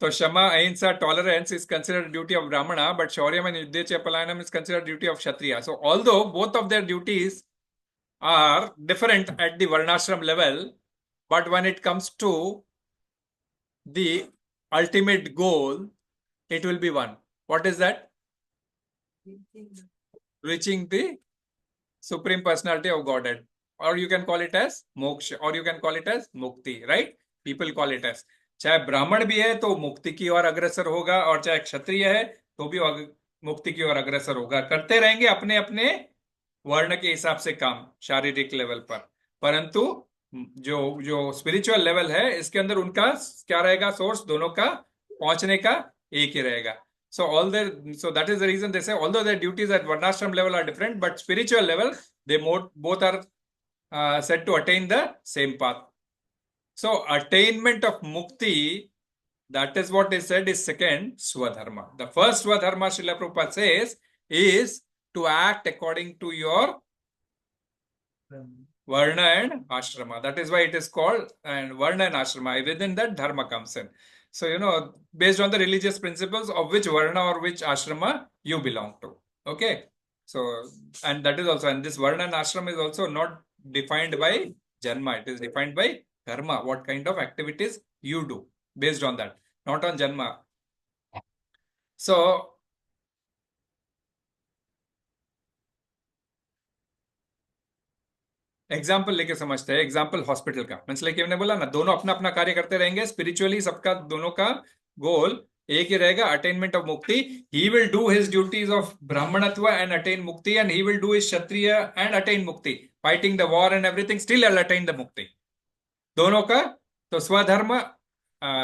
So Shama, Ahimsa, tolerance is considered duty of Brahmana, but Shauryam and Yuddhāc Palayanam is considered duty of Kshatriya. So although both of their duties are different at the Varnashram level, but when it comes to the ultimate goal, it will be one. What is that? Reaching the Supreme Personality of Godhead. Or you can call it as moksha, or you can call it as mukti, right? People call it as. चाहे ब्राह्मण भी है तो मुक्ति की ओर अग्रसर होगा, और चाहे क्षत्रिय है तो भी मुक्ति की ओर अग्रसर होगा. करते रहेंगे अपने अपने वर्ण के हिसाब से काम शारीरिक लेवल पर, परंतु जो स्पिरिचुअल लेवल है इसके अंदर उनका क्या रहेगा? सोर्स दोनों का पहुंचने का एक ही रहेगा. So that is the reason they say although their duties at Varnashram level are different, but spiritual level they both are said to attain the same path. So attainment of mukti, that is what is said is second sva-dharma. The first sva-dharma, Srila Prabhupada says, is to act according to your varna and ashrama. That is why it is called and varna and ashrama. Within that dharma comes in. So, based on the religious principles of which varna or which ashrama you belong to. Okay. So, and that is also, and this varna and ashrama is also not defined by janma. It is defined by karma. What kind of activities you do based on that, not on janma. So, example लेके समझते हैं. Example hospital का means लेके मैंने बोला ना, दोनों अपना अपना कार्य करते रहेंगे. स्पिरिचुअली सबका दोनों का गोल एक ही रहेगा, अटेनमेंट ऑफ मुक्ति. He will do his duties of ब्राह्मणत्व एंड अटेन मुक्ति, and he will do his क्षत्रिय एंड अटेन मुक्ति, fighting the war and everything, still will attain the मुक्ति. दोनों का तो स्वधर्म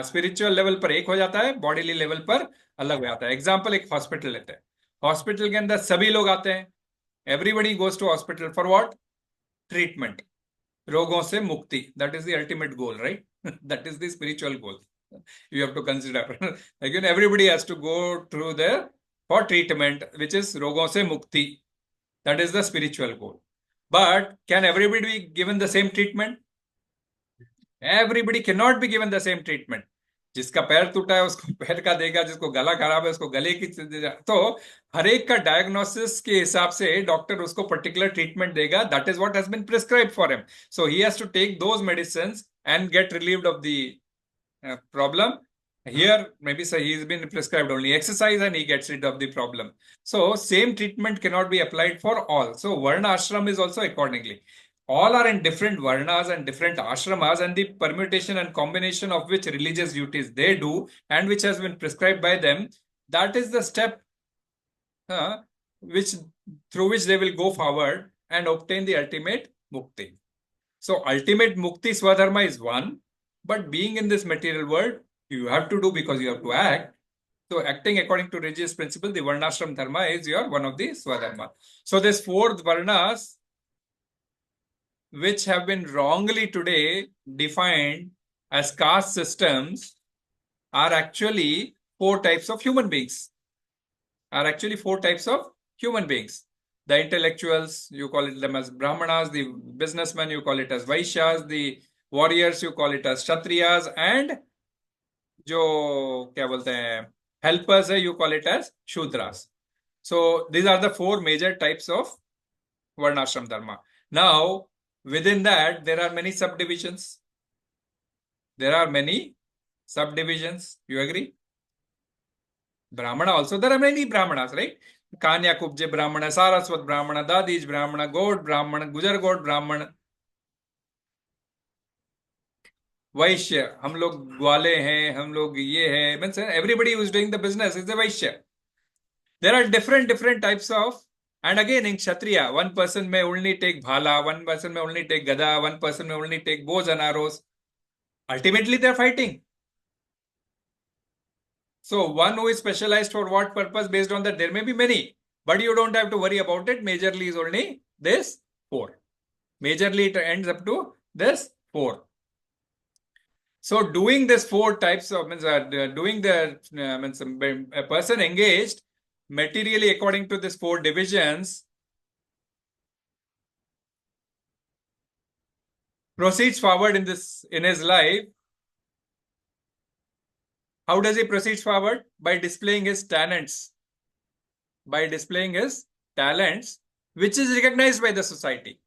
स्पिरिचुअल लेवल पर एक हो जाता है, बॉडीली लेवल पर अलग हो जाता है. एग्जाम्पल एक हॉस्पिटल लेते हैं. हॉस्पिटल के अंदर सभी लोग आते हैं. Everybody goes to hospital for what? Treatment, रोगों से मुक्ति. That is the ultimate goal, right? That is the spiritual goal. You have to consider. Again, everybody has to go through there for treatment, which is रोगों से मुक्ति. That is the spiritual goal. But can everybody be given the same treatment? Everybody cannot be given the same treatment. जिसका पैर टूटा है उसको पैर का देगा, जिसको गला खराब है उसको गले की देगा. तो हर एक का डायग्नोसिस के हिसाब से डॉक्टर उसको पर्टिकुलर ट्रीटमेंट देगा. That is what has been prescribed for him. So he has to take those medicines and get relieved of the problem. Here, maybe so he's been prescribed only exercise and he gets rid of the problem. So, same treatment cannot be applied for all. So, Varna ashram is also accordingly. All are in different varnas and different ashramas, and the permutation and combination of which religious duties they do and which has been prescribed by them, that is the step through which they will go forward and obtain the ultimate mukti. So, ultimate mukti swadharma is one, but being in this material world, you have to do because you have to act. So, acting according to religious principle, the varnashram dharma is one of the swadharma. So, this fourth varnas, which have been wrongly today defined as caste systems, are actually four types of human beings. The intellectuals, you call it them as brahmanas. The businessmen, you call it as vaishyas. The warriors, you call it as kshatriyas. And जो क्या बोलते हैं helpers है, you call it as shudras. So these are the four major types of varnashram dharma. Now, within that, there are many subdivisions. There are many subdivisions. You agree? Brahmana also, there are many Brahmanas, right? Kanya Kubje Brahmana, Saraswat Brahmana, Dadij Brahmana, God Brahmana, Gujar God Brahmana. Vaishya, हम लोग ग्वाले हैं, हम लोग ये हैं. Means everybody who is doing the business is a Vaishya. There are different types of, and again in Kshatriya, one person may only take bhala, one person may only take gada, one person may only take bows and arrows. Ultimately, they are fighting. So one who is specialized for what purpose, based on that, there may be many, but you don't have to worry about it. Majorly is only this 4. Majorly it ends up to this 4. So doing this 4 types of, doing the, a person engaged materially according to this 4 divisions proceeds forward in his life. How does he proceed forward? By displaying his talents. By displaying his talents, which is recognized by the society.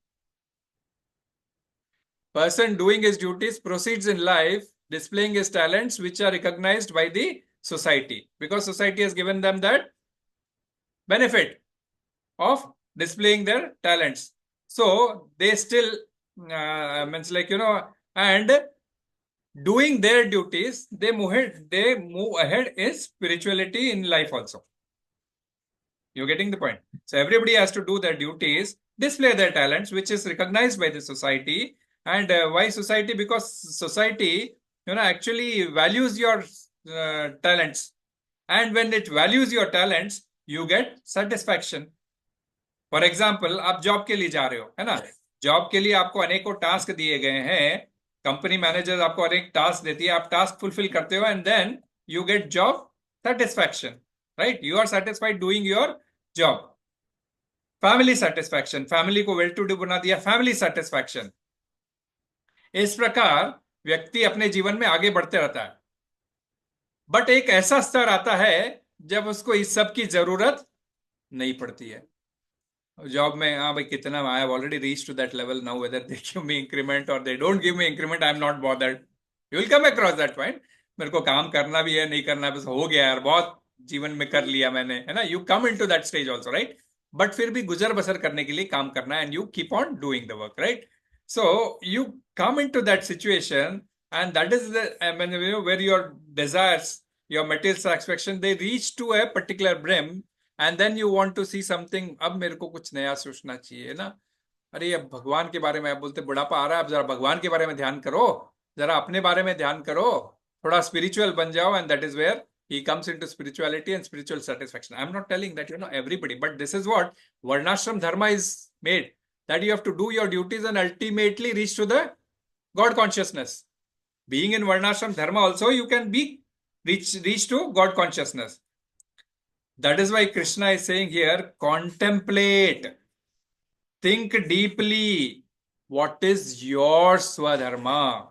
Person doing his duties proceeds in life displaying his talents, which are recognized by the society, because society has given them that benefit of displaying their talents. So they still and doing their duties, they move ahead in spirituality in life also. You're getting the point? So everybody has to do their duties, display their talents, which is recognized by the society. And why society? Because society, actually values your talents. And when it values your talents, you get satisfaction. For example, आप job के लिए जा रहे हो, है ना? Job के लिए आपको अनेकों टास्क दिए गए हैं. कंपनी मैनेजर आपको अनेक टास्क देती है, आप टास्क फुलफिल करते हो, and then you get job satisfaction, right? You are satisfied doing your job. Family satisfaction, family को well to do बना दिया, family satisfaction. इस प्रकार व्यक्ति अपने जीवन में आगे बढ़ते रहता है. बट एक ऐसा स्तर आता है जब उसको इस सब की जरूरत नहीं पड़ती है. जॉब में, हाँ भाई कितना, I have already reach to that level now, whether they give me increment or they don't give me increment, I am not bothered. You will come across that point. मेरे को काम करना भी है, नहीं करना बस हो गया यार, बहुत जीवन में कर लिया मैंने, है ना? You come into that stage also, right? But फिर भी गुजर बसर करने के लिए काम करना है, and you keep on doing the work, right? So you come into that situation, and that is the where your desires, your material satisfaction, they reach to a particular brim, and then you want to see something. अब मेरे को कुछ नया सोचना चाहिए ना. अरे अब भगवान के बारे में, आप बोलते बुढ़ापा आ रहा है, अब जरा भगवान के बारे में ध्यान करो, जरा अपने बारे में ध्यान करो, थोड़ा स्पिरिचुअल बन जाओ, and that is where he comes into spirituality and spiritual satisfaction. I'm not telling that everybody, but this is what varnashram dharma is made, that you have to do your duties and ultimately reach to the God consciousness. Being in varnashram dharma also, you can reach to God consciousness. That is why Krishna is saying here, contemplate, think deeply, what is your sva-dharma.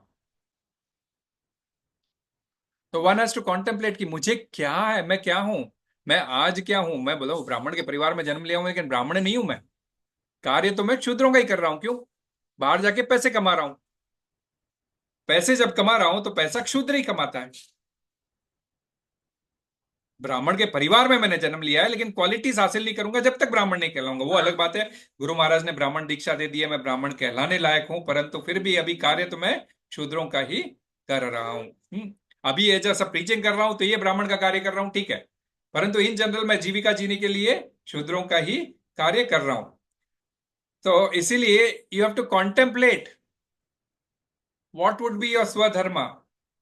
So one has to contemplate कि मुझे क्या है, मैं क्या हूं, मैं आज क्या हूं. मैं बोला ब्राह्मण के परिवार में जन्म लिया हूं, लेकिन ब्राह्मण नहीं हूं मैं. कार्य तो मैं शूद्रों का ही कर रहा हूं. क्यों? बाहर जाके पैसे कमा रहा हूं. पैसे जब कमा रहा हूं तो पैसा क्षूद्र ही कमाता है. ब्राह्मण के परिवार में मैंने जन्म लिया है, लेकिन क्वालिटीज हासिल नहीं करूंगा जब तक ब्राह्मण नहीं कहलाऊंगा. वो अलग बात है. गुरु महाराज ने ब्राह्मण दीक्षा दे दी है, मैं ब्राह्मण कहलाने लायक हूं, परंतु फिर भी अभी कार्य तो मैं शूद्रों का ही कर रहा हूं. अभी ये जैसा प्रीचिंग कर रहा हूं तो ये ब्राह्मण का कार्य कर रहा हूं, ठीक है, परंतु इन जनरल मैं जीविका जीने के लिए शूद्रों का ही कार्य कर रहा हूं. तो इसीलिए you have to contemplate what would be your swa-dharma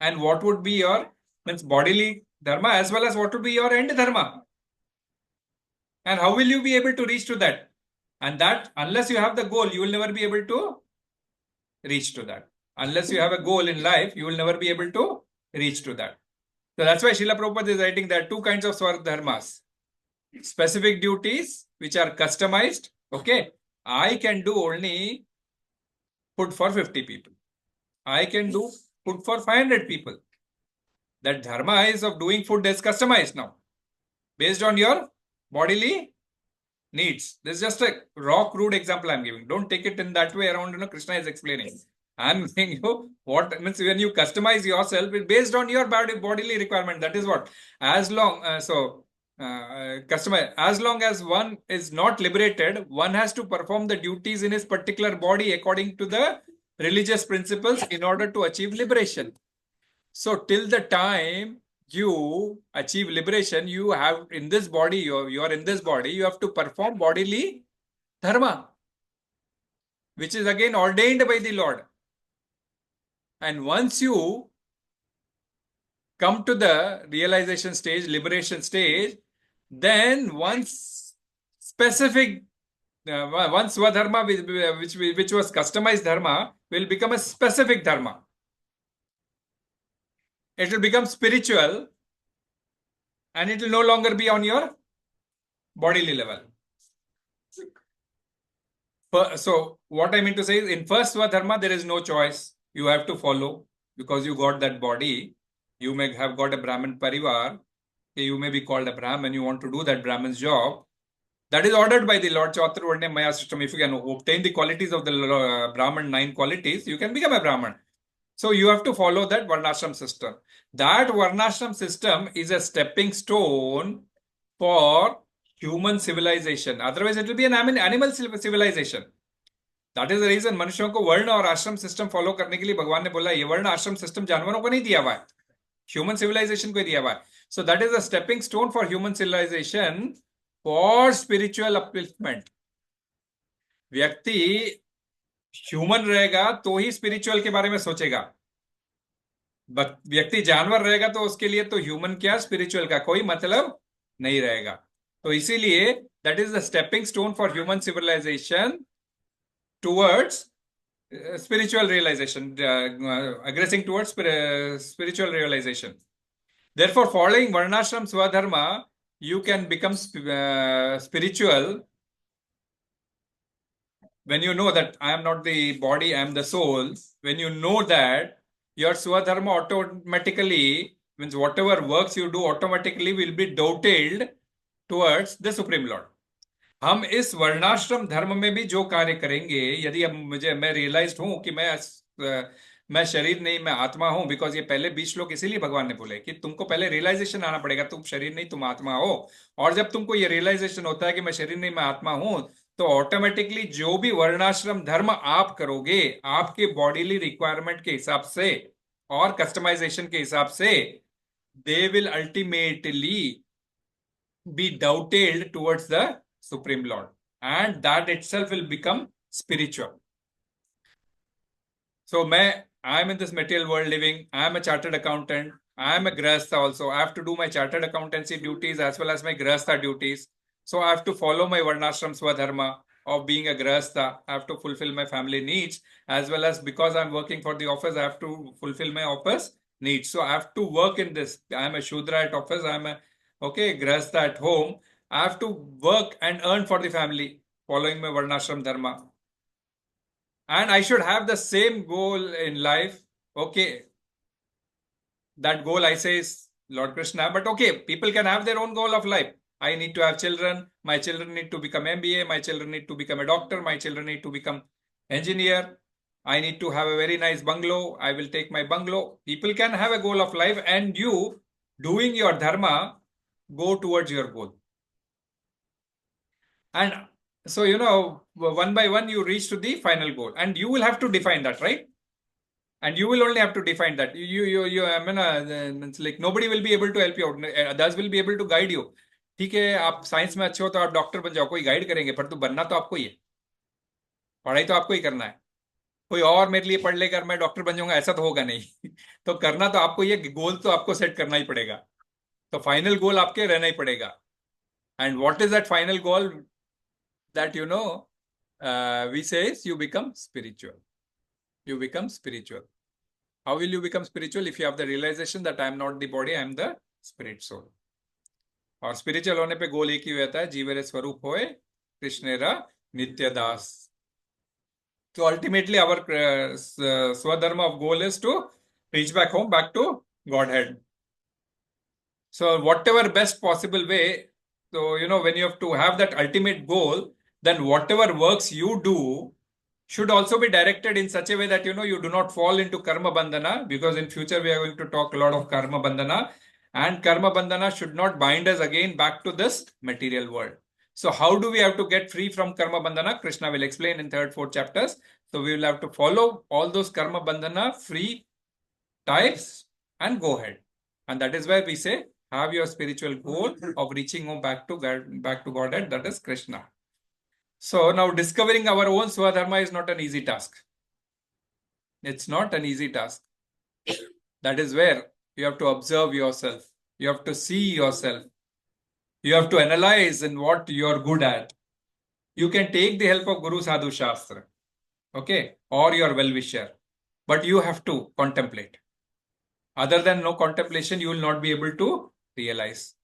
and what would be your bodily dharma, as well as what would be your end dharma, and how will you be able to reach to that. And that, unless you have the goal, you will never be able to reach to that. Unless you have a goal in life, you will never be able to reach to that. So that's why Srila Prabhupada is writing there are 2 kinds of swa-dharmas. Specific duties which are customized. Okay, I can do only food for 50 people. I can do food for 500 people. That dharma is of doing food is customized now, based on your bodily needs. This is just a raw, crude example I'm giving. Don't take it in that way around, Krishna is explaining. I'm saying what means when you customize yourself, it's based on your bodily requirement. That is what. As long, customize. As long as one is not liberated, one has to perform the duties in his particular body according to the religious principles in order to achieve liberation. So till the time you achieve liberation, you have in this body, you are in this body, you have to perform bodily dharma, which is again ordained by the Lord. And once you come to the realization stage, liberation stage, then once specific, one sva-dharma which was customized dharma will become a specific dharma. It will become spiritual and it will no longer be on your bodily level. So what I mean to say is in first sva-dharma, there is no choice. You have to follow because you got that body. You may have got a Brahmin parivar. You may be called a Brahmin. You want to do that Brahmin's job. That is ordered by the Lord. Maya system. If you can obtain the qualities of the Brahmin, 9 qualities, you can become a Brahmin. So you have to follow that varnashram system. That varnashram system is a stepping stone for human civilization. Otherwise, it will be an animal civilization. That is the reason मनुष्यों को वर्ण और आश्रम system follow करने के लिए भगवान ने बोला ये वर्ण आश्रम सिस्टम जानवरों को नहीं दिया हुआ है, ह्यूमन सिविलाइजेशन को दिया हुआ है. So that is a stepping stone for human civilization for spiritual upliftment. व्यक्ति ह्यूमन रहेगा तो ही स्पिरिचुअल के बारे में सोचेगा. व्यक्ति जानवर रहेगा तो उसके लिए तो ह्यूमन क्या स्पिरिचुअल का कोई मतलब नहीं रहेगा. तो इसीलिए that is the stepping stone for human civilisation towards spiritual realization, aggressing towards spiritual realization. Therefore, following varnashram sva-dharma, you can become spiritual when you know that I am not the body, I am the soul. When you know that, your sva-dharma automatically means whatever works you do automatically will be dovetailed towards the Supreme Lord. हम इस वर्णाश्रम धर्म में भी जो कार्य करेंगे, यदि अब मैं रियलाइज्ड हूं कि मैं शरीर नहीं मैं आत्मा हूं, बिकॉज ये पहले 20 श्लोक इसीलिए भगवान ने बोले कि तुमको पहले रियलाइजेशन आना पड़ेगा, तुम शरीर नहीं तुम आत्मा हो. और जब तुमको ये रियलाइजेशन होता है कि मैं शरीर नहीं मैं आत्मा हूं, तो ऑटोमेटिकली जो भी वर्णाश्रम धर्म आप करोगे आपके बॉडीली रिक्वायरमेंट के हिसाब से और कस्टमाइजेशन के हिसाब से, they will ultimately B doubted towards the Supreme Lord, and that itself will become spiritual. So I am in this material world living, I am a chartered accountant, I am a grahastha also. I have to do my chartered accountancy duties as well as my grahastha duties. So I have to follow my varnashram swadharma of being a grahastha. I have to fulfill my family needs as well as because I'm working for the office, I have to fulfill my office needs. So I have to work in this. I am a shudra at office, I am a grahastha at home. I have to work and earn for the family, following my varnashram dharma. And I should have the same goal in life. Okay. That goal I say is Lord Krishna. But okay, people can have their own goal of life. I need to have children. My children need to become MBA. My children need to become a doctor. My children need to become engineer. I need to have a very nice bungalow. I will take my bungalow. People can have a goal of life, and you doing your dharma go towards your goal. And so, one by one, you reach to the final goal, and you will have to define that, right? And you will only have to define that. It's like nobody will be able to help you out. Others will be able to guide you. ठीक है, आप science में अच्छे हो तो आप doctor बन जाओ, कोई गाइड करेंगे, पर तो बनना तो आपको ही है. पढ़ाई तो आपको ही करना है. कोई और मेरे लिए पढ़ लेकर मैं डॉक्टर बन जाऊंगा ऐसा तो होगा नहीं. तो करना तो आपको ये गोल तो आपको सेट करना ही पड़ेगा. तो फाइनल गोल आपके रहना ही पड़ेगा. And what is that final goal? That we say is you become spiritual. You become spiritual. How will you become spiritual? If you have the realization that I am not the body, I am the spirit soul. और spiritual होने पे गोल एक ही रहता है, जीवेरे स्वरूप होए कृष्णेरा नित्य दास. So ultimately our swadharma of goal is to reach back home, back to Godhead. So whatever best possible way. So, when you have to have that ultimate goal, then whatever works you do should also be directed in such a way that, you do not fall into karma bandhana, because in future we are going to talk a lot of karma bandhana, and karma bandhana should not bind us again back to this material world. So how do we have to get free from karma bandhana? Krishna will explain in 3rd, 4th chapters. So we will have to follow all those karma bandhana free types and go ahead. And that is where we say, have your spiritual goal of reaching home back to Godhead, that is Krishna. So now discovering our own sva-dharma is not an easy task. It's not an easy task. That is where you have to observe yourself. You have to see yourself. You have to analyze in what you are good at. You can take the help of Guru Sadhu Shastra, okay, or your well-wisher, but you have to contemplate. Other than no contemplation, you will not be able to realize.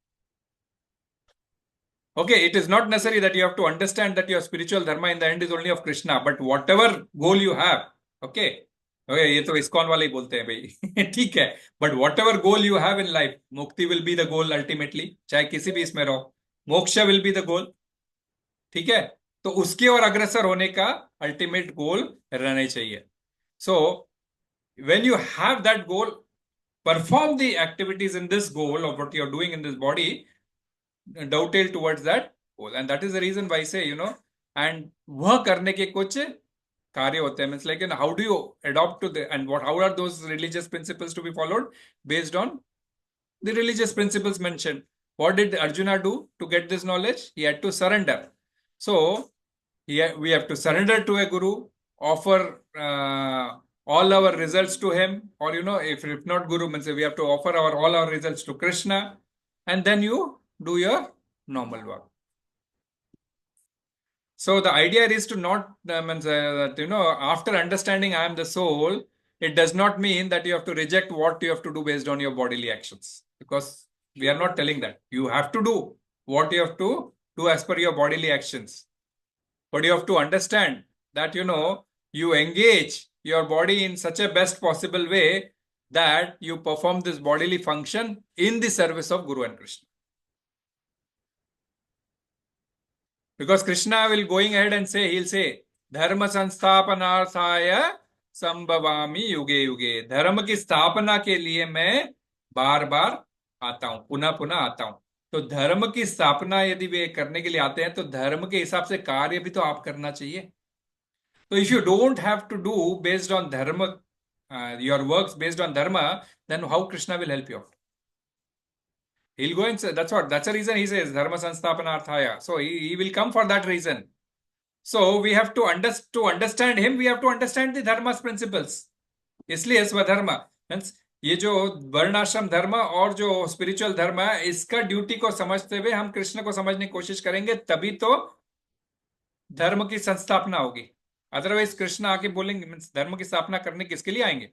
Okay, it is not necessary that you have to understand that your spiritual dharma in the end is only of Krishna, but whatever goal you have, okay, ये तो ISKCON वाले ही बोलते हैं भाई, ठीक है, but whatever goal you have in life, mukti will be the goal ultimately, चाहे किसी भी इसमें रहो, moksha will be the goal, ठीक है, तो उसके और अग्रसर होने का ultimate goal रहना चाहिए. So, when you have that goal, perform the activities in this goal of what you are doing in this body, dovetail towards that goal. And that is the reason why I say, and वह करने के कुछ कार्य होते हैं. Means like, how do you adopt to the, and how are those religious principles to be followed? Based on the religious principles mentioned. What did Arjuna do to get this knowledge? He had to surrender. So, we have to surrender to a guru, offer all our results to him, or if not guru, means we have to offer all our results to Krishna, and then you do your normal work. So the idea is to not after understanding I am the soul, it does not mean that you have to reject what you have to do based on your bodily actions, because we are not telling that. You have to do what you have to do as per your bodily actions, but you have to understand that you engage your body in such a best possible way that you perform this bodily function in the service of Guru and Krishna. Because Krishna will going ahead and say, he'll say, Dharma sansthapanarthaya sambhavami yuge yuge. Dharma की स्थापना के लिए मैं बार बार आता हूं, पुनः पुनः आता हूं. तो धर्म की स्थापना यदि वे करने के लिए आते हैं, तो धर्म के हिसाब से कार्य भी तो आप करना चाहिए. So if you don't have to do based on dharma, your works based on dharma, then how Krishna will help you out? He'll go and say, that's the reason he says, Dharma sansthapanarthaya. So he will come for that reason. So we have to understand him, we have to understand the dharma's principles. इसलिए स्वधर्म means ये जो वर्णाश्रम धर्म और जो spiritual धर्म है, इसका ड्यूटी को समझते हुए हम कृष्ण को समझने की कोशिश करेंगे, तभी तो धर्म की संस्थापना होगी. अदरवाइज कृष्ण आके बोलेंगे, मीन्स धर्म की स्थापना करने किसके लिए आएंगे?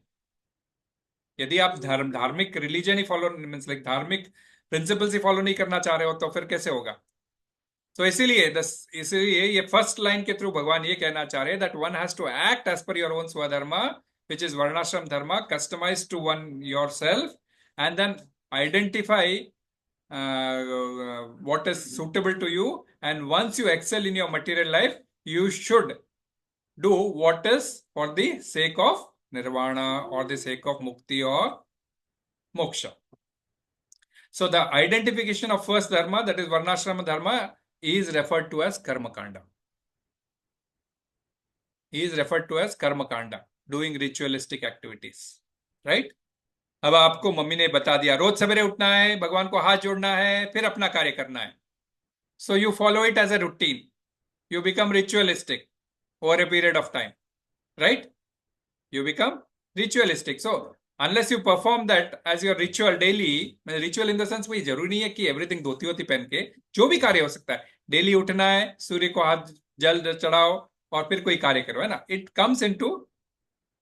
यदि आप धार्मिक रिलीजन ही फॉलो, मीन्स लाइक धार्मिक प्रिंसिपल्स ही फॉलो नहीं करना चाह रहे हो, तो फिर कैसे होगा? तो इसीलिए ये फर्स्ट लाइन के थ्रू भगवान ये कहना चाह रहे हैं that one has to act as per your own स्वधर्मा, which is varnashram dharma, customized to yourself, and then identify what is suitable to you. And once you excel in your material life, you should do what is for the sake of nirvana or the sake of mukti or moksha. So the identification of first dharma, that is varnashrama dharma, is referred to as karma kanda. Is referred to as karma kanda. Doing ritualistic activities, right? अब आपको mummy ने बता दिया रोज सवेरे उठना है, भगवान को हाथ जोड़ना है, फिर अपना कार्य करना है. So you follow it as a routine. You become ritualistic over a period of time, right? You become ritualistic. So unless you perform that as your ritual daily, ritual in the sense कोई जरूरी नहीं है कि everything धोती होती पहन के, जो भी कार्य हो सकता है, डेली उठना है, सूर्य को हाथ जल चढ़ाओ और फिर कोई कार्य करो, है ना? It comes into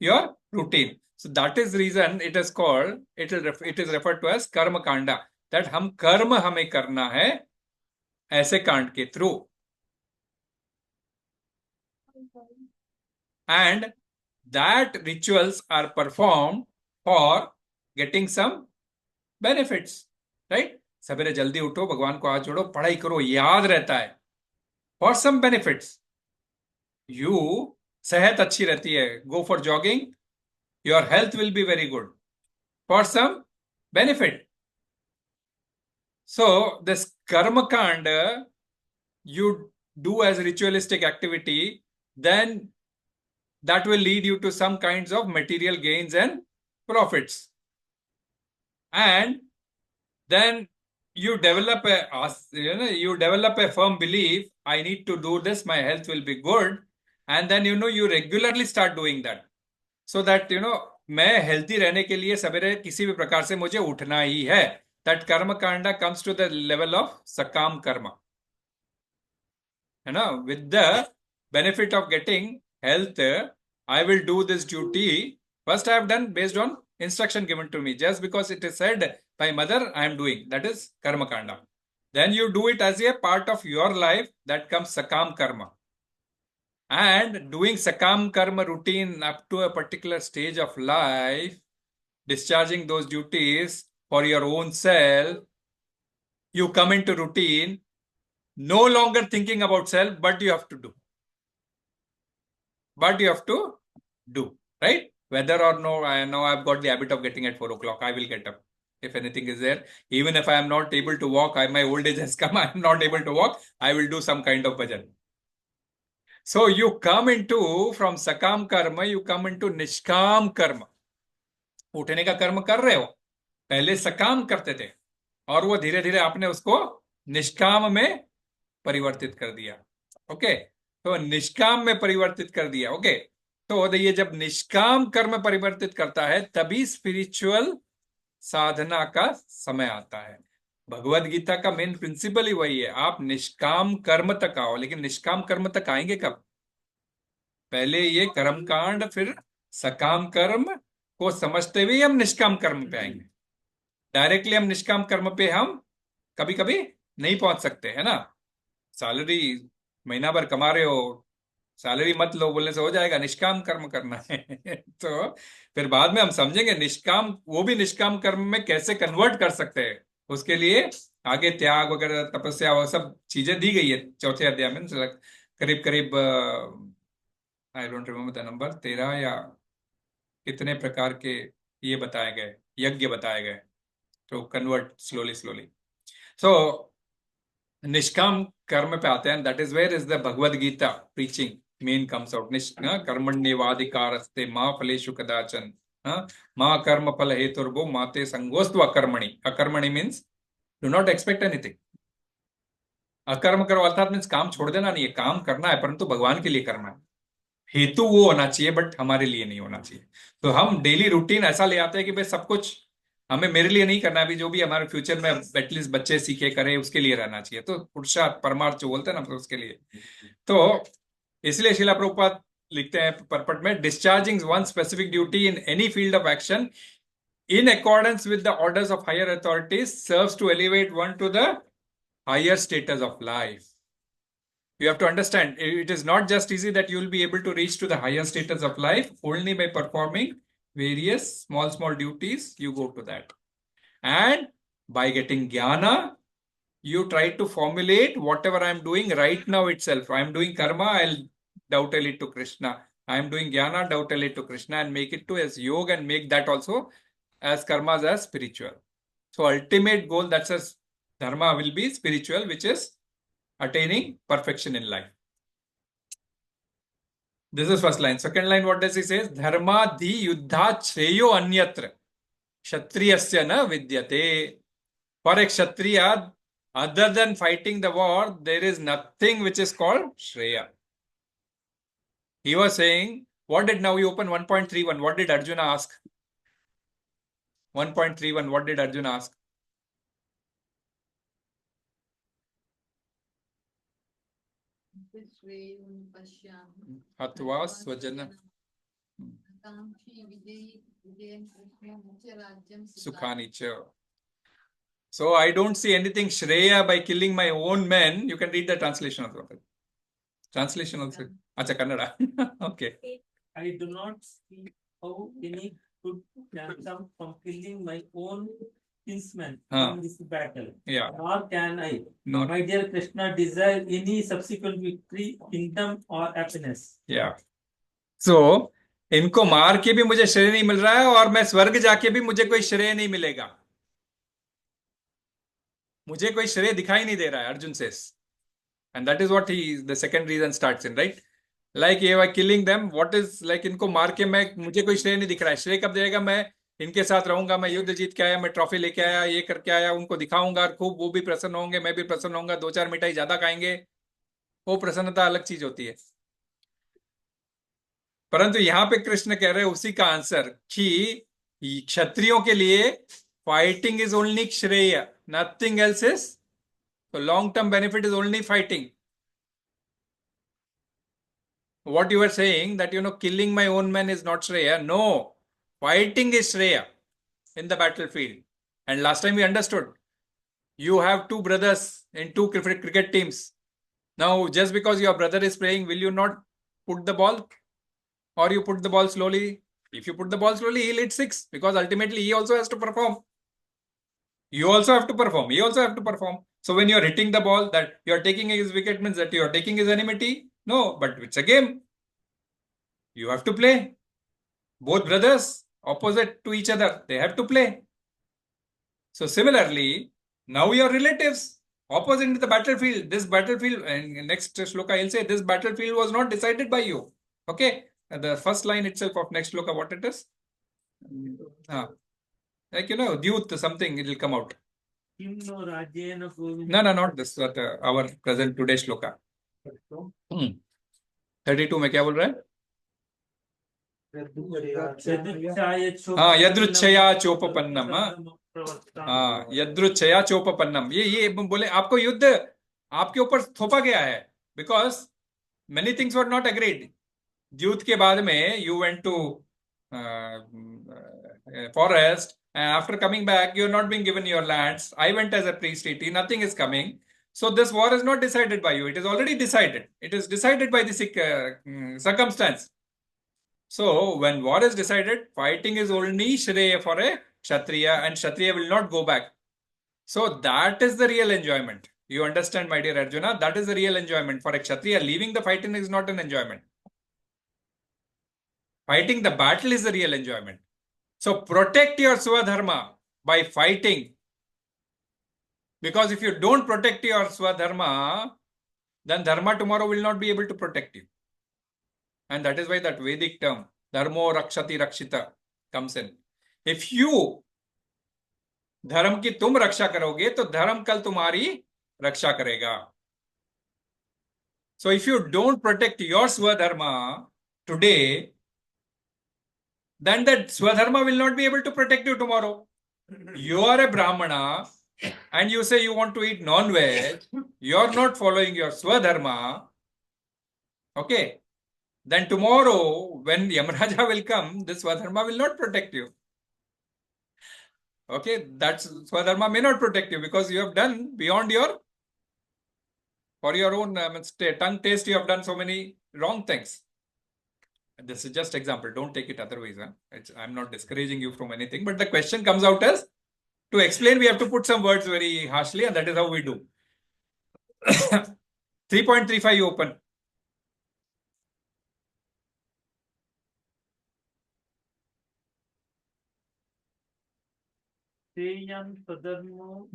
your routine. So that is the reason it is called, it is referred to as karma kanda, that हम कर्म हमें करना है ऐसे कांड के through. And that rituals are performed for getting some benefits, right? सवेरे जल्दी उठो, भगवान को हाथ जोड़ो, पढ़ाई करो, याद रहता है. फॉर सम बेनिफिट्स, यू सेहत अच्छी रहती है. Go for jogging, your health will be very good. For some benefit. So this karma kanda you do as ritualistic activity, then that will lead you to some kinds of material gains and profits. And then you develop you develop a firm belief, I need to do this, my health will be good. And then you regularly start doing that. So that मैं healthy रहने के लिए सवेरे किसी भी प्रकार से मुझे उठना ही है. That karma kanda comes to the level of sakam karma. With the benefit of getting health, I will do this duty. First I have done based on instruction given to me. Just because it is said by mother, I am doing. That is karma kanda. Then you do it as a part of your life. That comes sakam karma. And doing sakam karma routine up to a particular stage of life, discharging those duties for your own self, you come into routine, no longer thinking about self, but you have to do. But you have to do, right? Whether or no, I know I've got the habit of getting at 4 o'clock, I will get up. If anything is there, even if I am not able to walk, my old age has come, I am not able to walk, I will do some kind of bhajan. So you come into, from sakam karma, you come into nishkam karma. उठने का कर्म कर रहे हो, पहले सकाम करते थे और वो धीरे धीरे आपने उसको निष्काम में परिवर्तित कर दिया. ओके, तो निष्काम में परिवर्तित कर दिया. ओके, तो ये जब निष्काम कर्म परिवर्तित करता है तभी स्पिरिचुअल साधना का समय आता है. भगवद गीता का मेन प्रिंसिपल ही वही है, आप निष्काम कर्म तक आओ. लेकिन निष्काम कर्म तक आएंगे कब? पहले ये कर्म कांड, फिर सकाम कर्म को समझते हुए हम निष्काम कर्म पे आएंगे. डायरेक्टली हम निष्काम कर्म पे हम कभी कभी नहीं पहुंच सकते, है ना. सैलरी महीना भर कमा रहे हो, सैलरी मत लो बोलने से हो जाएगा, निष्काम कर्म करना है. तो फिर बाद में हम समझेंगे निष्काम, वो भी निष्काम कर्म में कैसे कन्वर्ट कर सकते हैं. उसके लिए आगे त्याग वगैरह, तपस्या, वो सब चीजें दी गई है चौथे अध्याय में. करीब करीब I don't remember the number, 13 या कितने प्रकार के ये बताए गए, यज्ञ बताए गए to convert slowly. So निष्काम कर्म पे आते हैं. That is where is the Bhagavad Gita preaching main comes out. कर्मण्येवाधिकारस्ते मा फलेषु कदाचन मा कर्म फल हेतुर्भुः माते संगोस्तु अकर्मणि. अकर्मणि means do not expect anything. अकर्म करो अर्थात मीन्स काम छोड़ देना नहीं है, काम करना है परंतु भगवान के लिए करना है. हेतु वो होना चाहिए बट हमारे लिए नहीं होना चाहिए. तो हम डेली रूटीन ऐसा ले आते हैं कि भाई सब कुछ हमें मेरे लिए नहीं करना, अभी जो भी हमारे फ्यूचर में एटलीस्ट बच्चे सीखे करें उसके लिए रहना चाहिए. तो पुरुषार्थ परमार्थ जो बोलते हैं ना, उसके लिए. तो इसलिए श्रीला प्रभुपाद लिखते हैं परपट में, discharging one specific duty in any field of action in accordance with the orders of higher authorities serves to elevate one to the higher status of life. You have to understand, it is not just easy that you will be able to reach to the higher status of life only by performing various small duties. You go to that, and by getting jnana you try to formulate whatever I am doing right now itself. I am doing karma, I'll dovetail it to Krishna. I am doing jnana, dovetail it to Krishna, and make it to as yoga, and make that also as karmas as spiritual. So ultimate goal, that's as dharma will be spiritual, which is attaining perfection in life. This is first line. Second line, what does he say? Dharma di yuddhāc chreyo anyatra kṣatriyasya na vidyate. For a kshatriya, other than fighting the war, there is nothing which is called shreya. He was saying, what did, now we open 1.31, what did Arjuna ask? 1.31, what did Arjuna ask? Atva swajana sukhani cha. So I don't see anything shreya by killing my own men. You can read the translation also. Translation also. Acha, Kannada. Okay. I do not see how any good can come from killing my own kinsmen Huh. in this battle. Yeah. Nor can I, Not. my dear Krishna, desire any subsequent victory, kingdom, or happiness. Yeah. So, इनको मार के भी मुझे श्रेय नहीं मिल रहा है और मैं स्वर्ग जाके भी मुझे कोई श्रेय नहीं मिलेगा. मुझे कोई श्रेय दिखाई नहीं दे रहा है, Arjun says. And that is what the second reason starts in, right? Like if I killing them, what is like इनको मार के मुझे कोई श्रेय नहीं दिख रहा है. श्रेय कब देगा? मैं इनके साथ रहूंगा, मैं युद्ध जीत के आया, मैं ट्रॉफी लेके आया, ये करके आया, उनको दिखाऊंगा खूब, वो भी प्रसन्न होंगे, मैं भी प्रसन्न होऊंगा, 2-4 मिठाई ज्यादा खाएंगे, वो प्रसन्नता अलग चीज होती है. परंतु यहां पे कृष्ण कह रहे हैं उसी का आंसर कि क्षत्रियों के लिए फाइटिंग इज ओनली श्रेय, nothing else is. So long-term benefit is only fighting. What you are saying that killing my own men is not Shreya. No, fighting is Shreya in the battlefield. And last time we understood, you have 2 brothers in 2 cricket teams. Now, just because your brother is playing, will you not put the ball? Or you put the ball slowly? If you put the ball slowly, he'll hit 6 because ultimately he also has to perform. You also have to perform. He also have to perform. So when you are hitting the ball, that you are taking his wicket means that you are taking his enmity. No, but it's a game. You have to play. Both brothers, opposite to each other, they have to play. So similarly, now your relatives, opposite in the battlefield. This battlefield, and next shloka he'll say, this battlefield was not decided by you. Okay, and the first line itself of next shloka, what it is? Like Dyut something, it will come out. No, not this. Our present today shloka. 32 में क्या बोल रहा है? यदृच्छया चोपपन्नम. यदृच्छया चोपपन्नम. ये बोले आपको युद्ध आपके ऊपर थोपा गया है because many things were not agreed. युद्ध के बाद में you went to forest. After coming back, you're not being given your lands. I went as a priest treaty. Nothing is coming. So this war is not decided by you. It is already decided. It is decided by the circumstance. So when war is decided, fighting is only shreya for a kshatriya, and kshatriya will not go back. So that is the real enjoyment. You understand, my dear Arjuna? That is the real enjoyment. For a kshatriya, leaving the fighting is not an enjoyment. Fighting the battle is the real enjoyment. So protect your sva-dharma by fighting. Because if you don't protect your sva-dharma, then dharma tomorrow will not be able to protect you. And that is why that Vedic term, dharmo rakshati rakshita, comes in. If you धर्म की तुम रक्षा करोगे तो धर्म कल तुम्हारी रक्षा करेगा. So if you don't protect your sva-dharma today, then that sva-dharma will not be able to protect you tomorrow. You are a brahmana and you say you want to eat non-veg, you are not following your sva-dharma. Okay, then tomorrow when Yamraja will come, this sva-dharma will not protect you. Okay, that sva-dharma may not protect you because you have done beyond your, for your own tongue taste, you have done so many wrong things. This is just example. Don't take it otherwise. I'm not discouraging you from anything. But the question comes out as, to explain, we have to put some words very harshly, and that is how we do. 3.35 you open.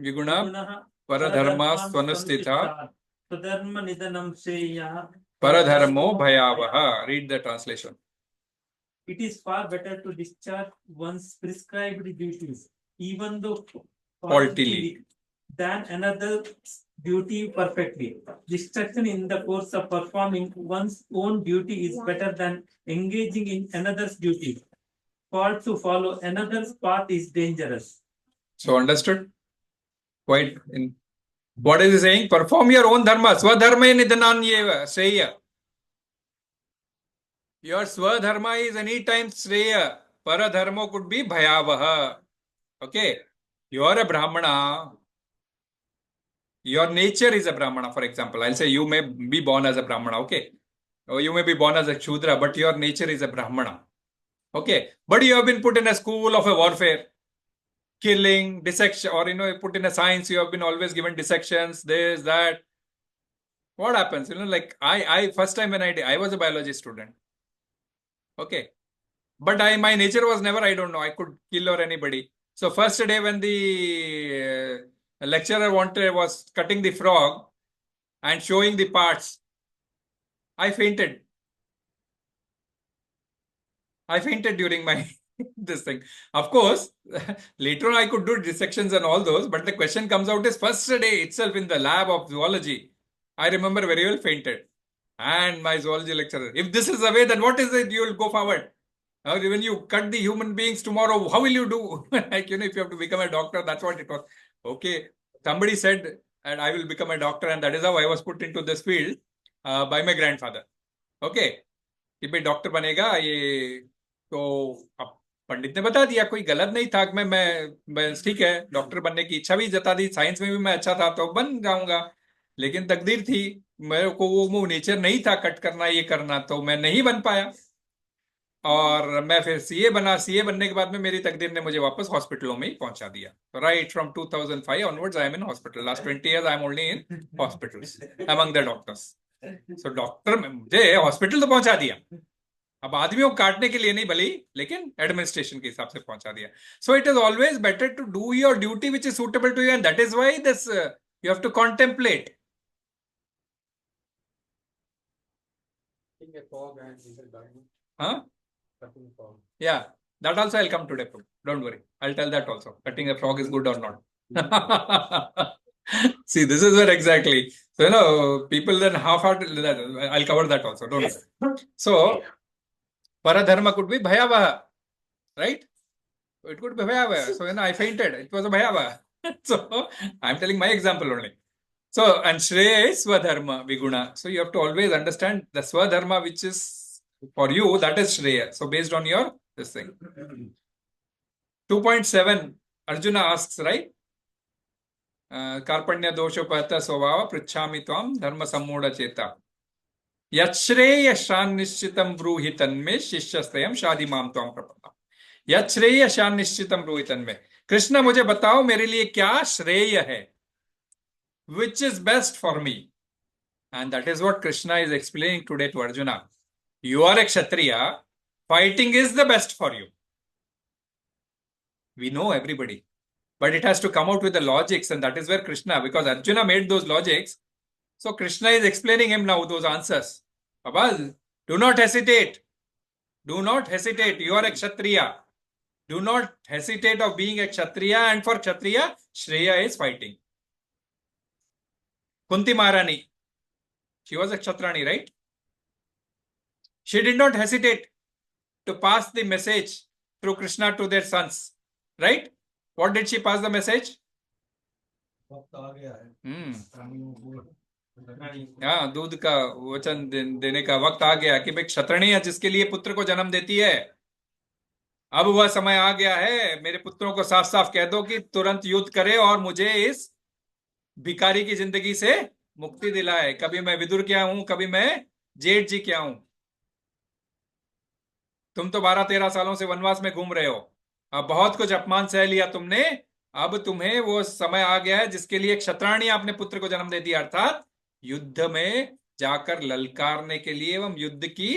Viguna paradharma swanustitha Swadharma nidanam seya paradharmo bhayavaha. Read the translation. It is far better to discharge one's prescribed duties, even though faultily, than another's duty perfectly. Distraction in the course of performing one's own duty is better than engaging in another's duty. Fault to follow another's path is dangerous. So understood? Quite in. What is he saying? Perform your own dharma. Swadharma nidananyeva shreya. Your swadharma is anytime shreya. Paradharma could be bhayavaha. Okay. You are a brahmana. Your nature is a brahmana, for example. I'll say you may be born as a brahmana. Okay. Or you may be born as a shudra, but your nature is a brahmana. Okay. But you have been put in a school of a warfare. killing, dissection, or put in a science, you have been always given dissections, this, that. What happens? Like I first time when I was a biology student. Okay. But my nature was never, I don't know, I could kill or anybody. So first day when the lecturer was cutting the frog and showing the parts, I fainted. I fainted during my this thing. Of course, later on I could do dissections and all those, but the question comes out is first day itself in the lab of zoology. I remember very well fainted. And my zoology lecturer, if this is the way, then what is it you will go forward? When you cut the human beings tomorrow, how will you do? Like, if you have to become a doctor, that's what it was. Okay, somebody said, and I will become a doctor, and that is how I was put into this field by my grandfather. Okay, कि भाई doctor बनेगा ये तो अब पंडित ने बता दिया, कोई गलत नहीं था। मैं ठीक है, डॉक्टर बनने की इच्छा भी जता दी, साइंस में भी मैं अच्छा था तो बन जाऊंगा, लेकिन तकदीर थी, मेरे को वो नेचर नहीं था कट करना ये करना, तो मैं नहीं बन पाया। और मैं फिर सीए बना, सीए बनने के बाद में मेरी तकदीर ने मुझे वापस हॉस्पिटलों में ही पहुंचा दिया। Right from 2005 onwards I am in hospital, last 20 years I am only in hospitals among the doctors. So doctor मुझे हॉस्पिटल तो पहुंचा दिया, अब आदमियों को काटने के लिए नहीं भली, लेकिन एडमिनिस्ट्रेशन के हिसाब से पहुंचा दिया। So it is always better to do your duty which is suitable to you, and that is why this you have to contemplate. Huh? Yeah, that also I'll come today. Don't worry, I'll tell that also. Cutting a frog is good or not. See, this is where exactly. So, people then half-hearted. I'll cover that also. Don't worry. So, paradharma could be bhayavaha, right? It could be bhayavaha. So, I fainted. It was a bhayavaha. So, I'm telling my example only. So, and shreya is sva-dharma viguna. So, you have to always understand the sva-dharma which is for you, that is shreya. So, based on your this thing. 2.7, Arjuna asks, right? कार्पण्य दोषोपहत स्वभाव पृच्छामि त्वां धर्म सम्मूढ़ चेता यच्छ्रेय शान्निश्चितं ब्रूहि तन्मे शिष्यस्तेयं शादि मां त्वां प्रपन्नम्। यच्छ्रेय शान्निश्चितं ब्रूहि तन्मे, कृष्ण मुझे बताओ मेरे लिए क्या श्रेय है, which is best for me, and that is what Krishna is explaining today to Arjuna. You are a kshatriya, fighting is the best for you. We know everybody. But it has to come out with the logics, and that is where Krishna, because Arjuna made those logics, so Krishna is explaining him now those answers. Baba, do not hesitate. Do not hesitate. You are a kshatriya. Do not hesitate of being a kshatriya, and for kshatriya, shreya is fighting. Kunti Maharani, she was a kshatrani, right? She did not hesitate to pass the message through Krishna to their sons, right? What did she pass the message? हाँ, दूध का वचन देने का वक्त आ गया कि भाई क्षत्रिय जिसके लिए पुत्र को जन्म देती है, अब वह समय आ गया है, मेरे पुत्रों को साफ साफ कह दो कि तुरंत युद्ध करे और मुझे इस भिखारी की जिंदगी से मुक्ति दिलाए। कभी मैं विदुर क्या हूं, कभी मैं जेठ जी क्या हूं। तुम तो 12-13 सालों से वनवास में घूम रहे हो, अब बहुत कुछ अपमान सह लिया तुमने, अब तुम्हें वो समय आ गया है जिसके लिए क्षत्राणी अपने पुत्र को जन्म देती है, अर्थात युद्ध में जाकर ललकारने के लिए एवं युद्ध की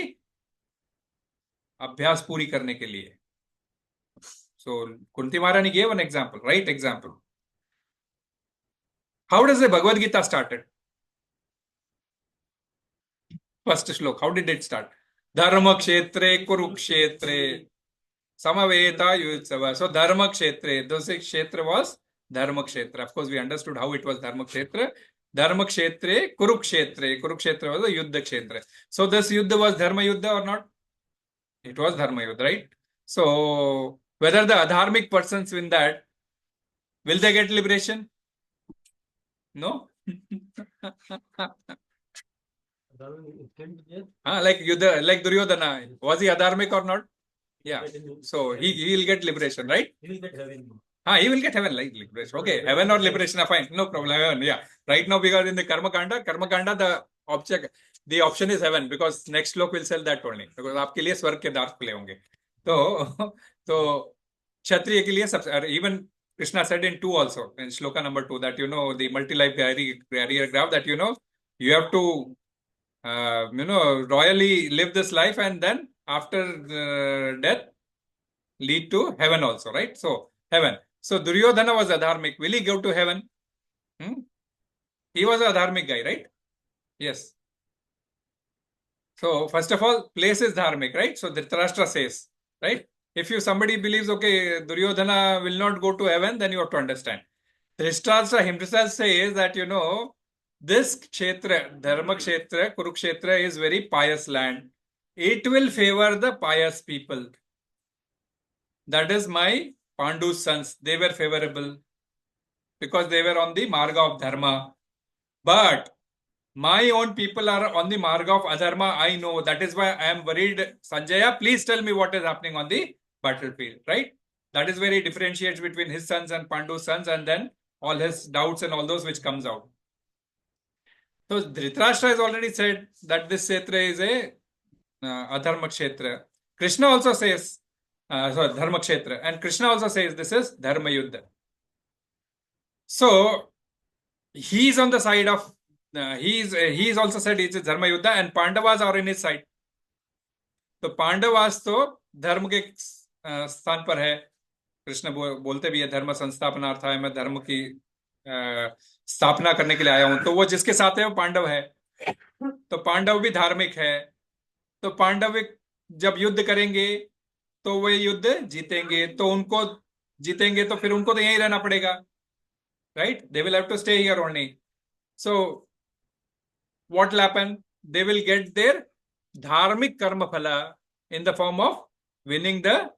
अभ्यास पूरी करने के लिए। So Kunti Maharani gave an example, right example. How does the Bhagavad Gita started? First shlok, how did it start? Dharma kshetre kurukshetre samaveta yutsava. So dharma kshetre, those kshetra was dharma kshetra. Of course, we understood how it was dharma kshetra. Dharma kshetre kurukshetre. Kurukshetra was the yuddha kshetra. So this yuddha was dharma yuddha or not? It was dharma yuddha, right? So whether the adharmic persons win that, will they get liberation? No. Like Yuddha, like Duryodhana, was he adharmic or not? Yeah. So he will get liberation, right? He will get heaven. He will get heaven, like liberation. Okay, heaven or liberation, fine, no problem. Heaven, yeah. Right now, because in the Karma Kanda, the option is heaven, because next slok will sell that only. Because आपके लिए स्वर्ग के द्वार खुले होंगे. तो क्षत्रिय के लिए सब, even Krishna said in 2 also, in shloka number 2, that the multi-life carrier graph, that you have to royally live this life, and then after death lead to heaven also, right? So heaven. So Duryodhana was adharmic. Will he go to heaven? He was a dharmic guy, right? Yes. So first of all, place is dharmic, right? So Dhritarashtra says, right? If somebody believes, okay, Duryodhana will not go to heaven, then you have to understand. Dhritarashtra himself says that, this kshetra, dharma kshetra, Kurukshetra is very pious land. It will favor the pious people. That is my Pandu's sons. They were favorable because they were on the marga of dharma. But my own people are on the marga of adharma. I know. That is why I am worried. Sanjaya, please tell me what is happening on the battlefield, right? That is where he differentiates between his sons and Pandu's sons, and then all his doubts and all those which comes out. So Dhritarashtra has already said that this kshetra is a adharma kshetra. Krishna also says, dharma kshetra, and Krishna also says this is dharma yuddha. So he's on the side of he's also said it's a dharma yuddha, and Pandavas are in his side. तो पांडवास तो धर्म के स्थान पर है. कृष्ण बोलते भी है धर्म संस्थापनार्थाय, मैं धर्म की स्थापना करने के लिए आया हूं. तो वो जिसके साथ है वो पांडव है. तो पांडव भी धार्मिक है. तो पांडव जब युद्ध करेंगे तो वो युद्ध जीतेंगे. तो उनको जीतेंगे तो फिर उनको तो यहीं रहना पड़ेगा, right? They will have to stay here only. So what will happen? They will get their dharmic karma phala in the form of winning the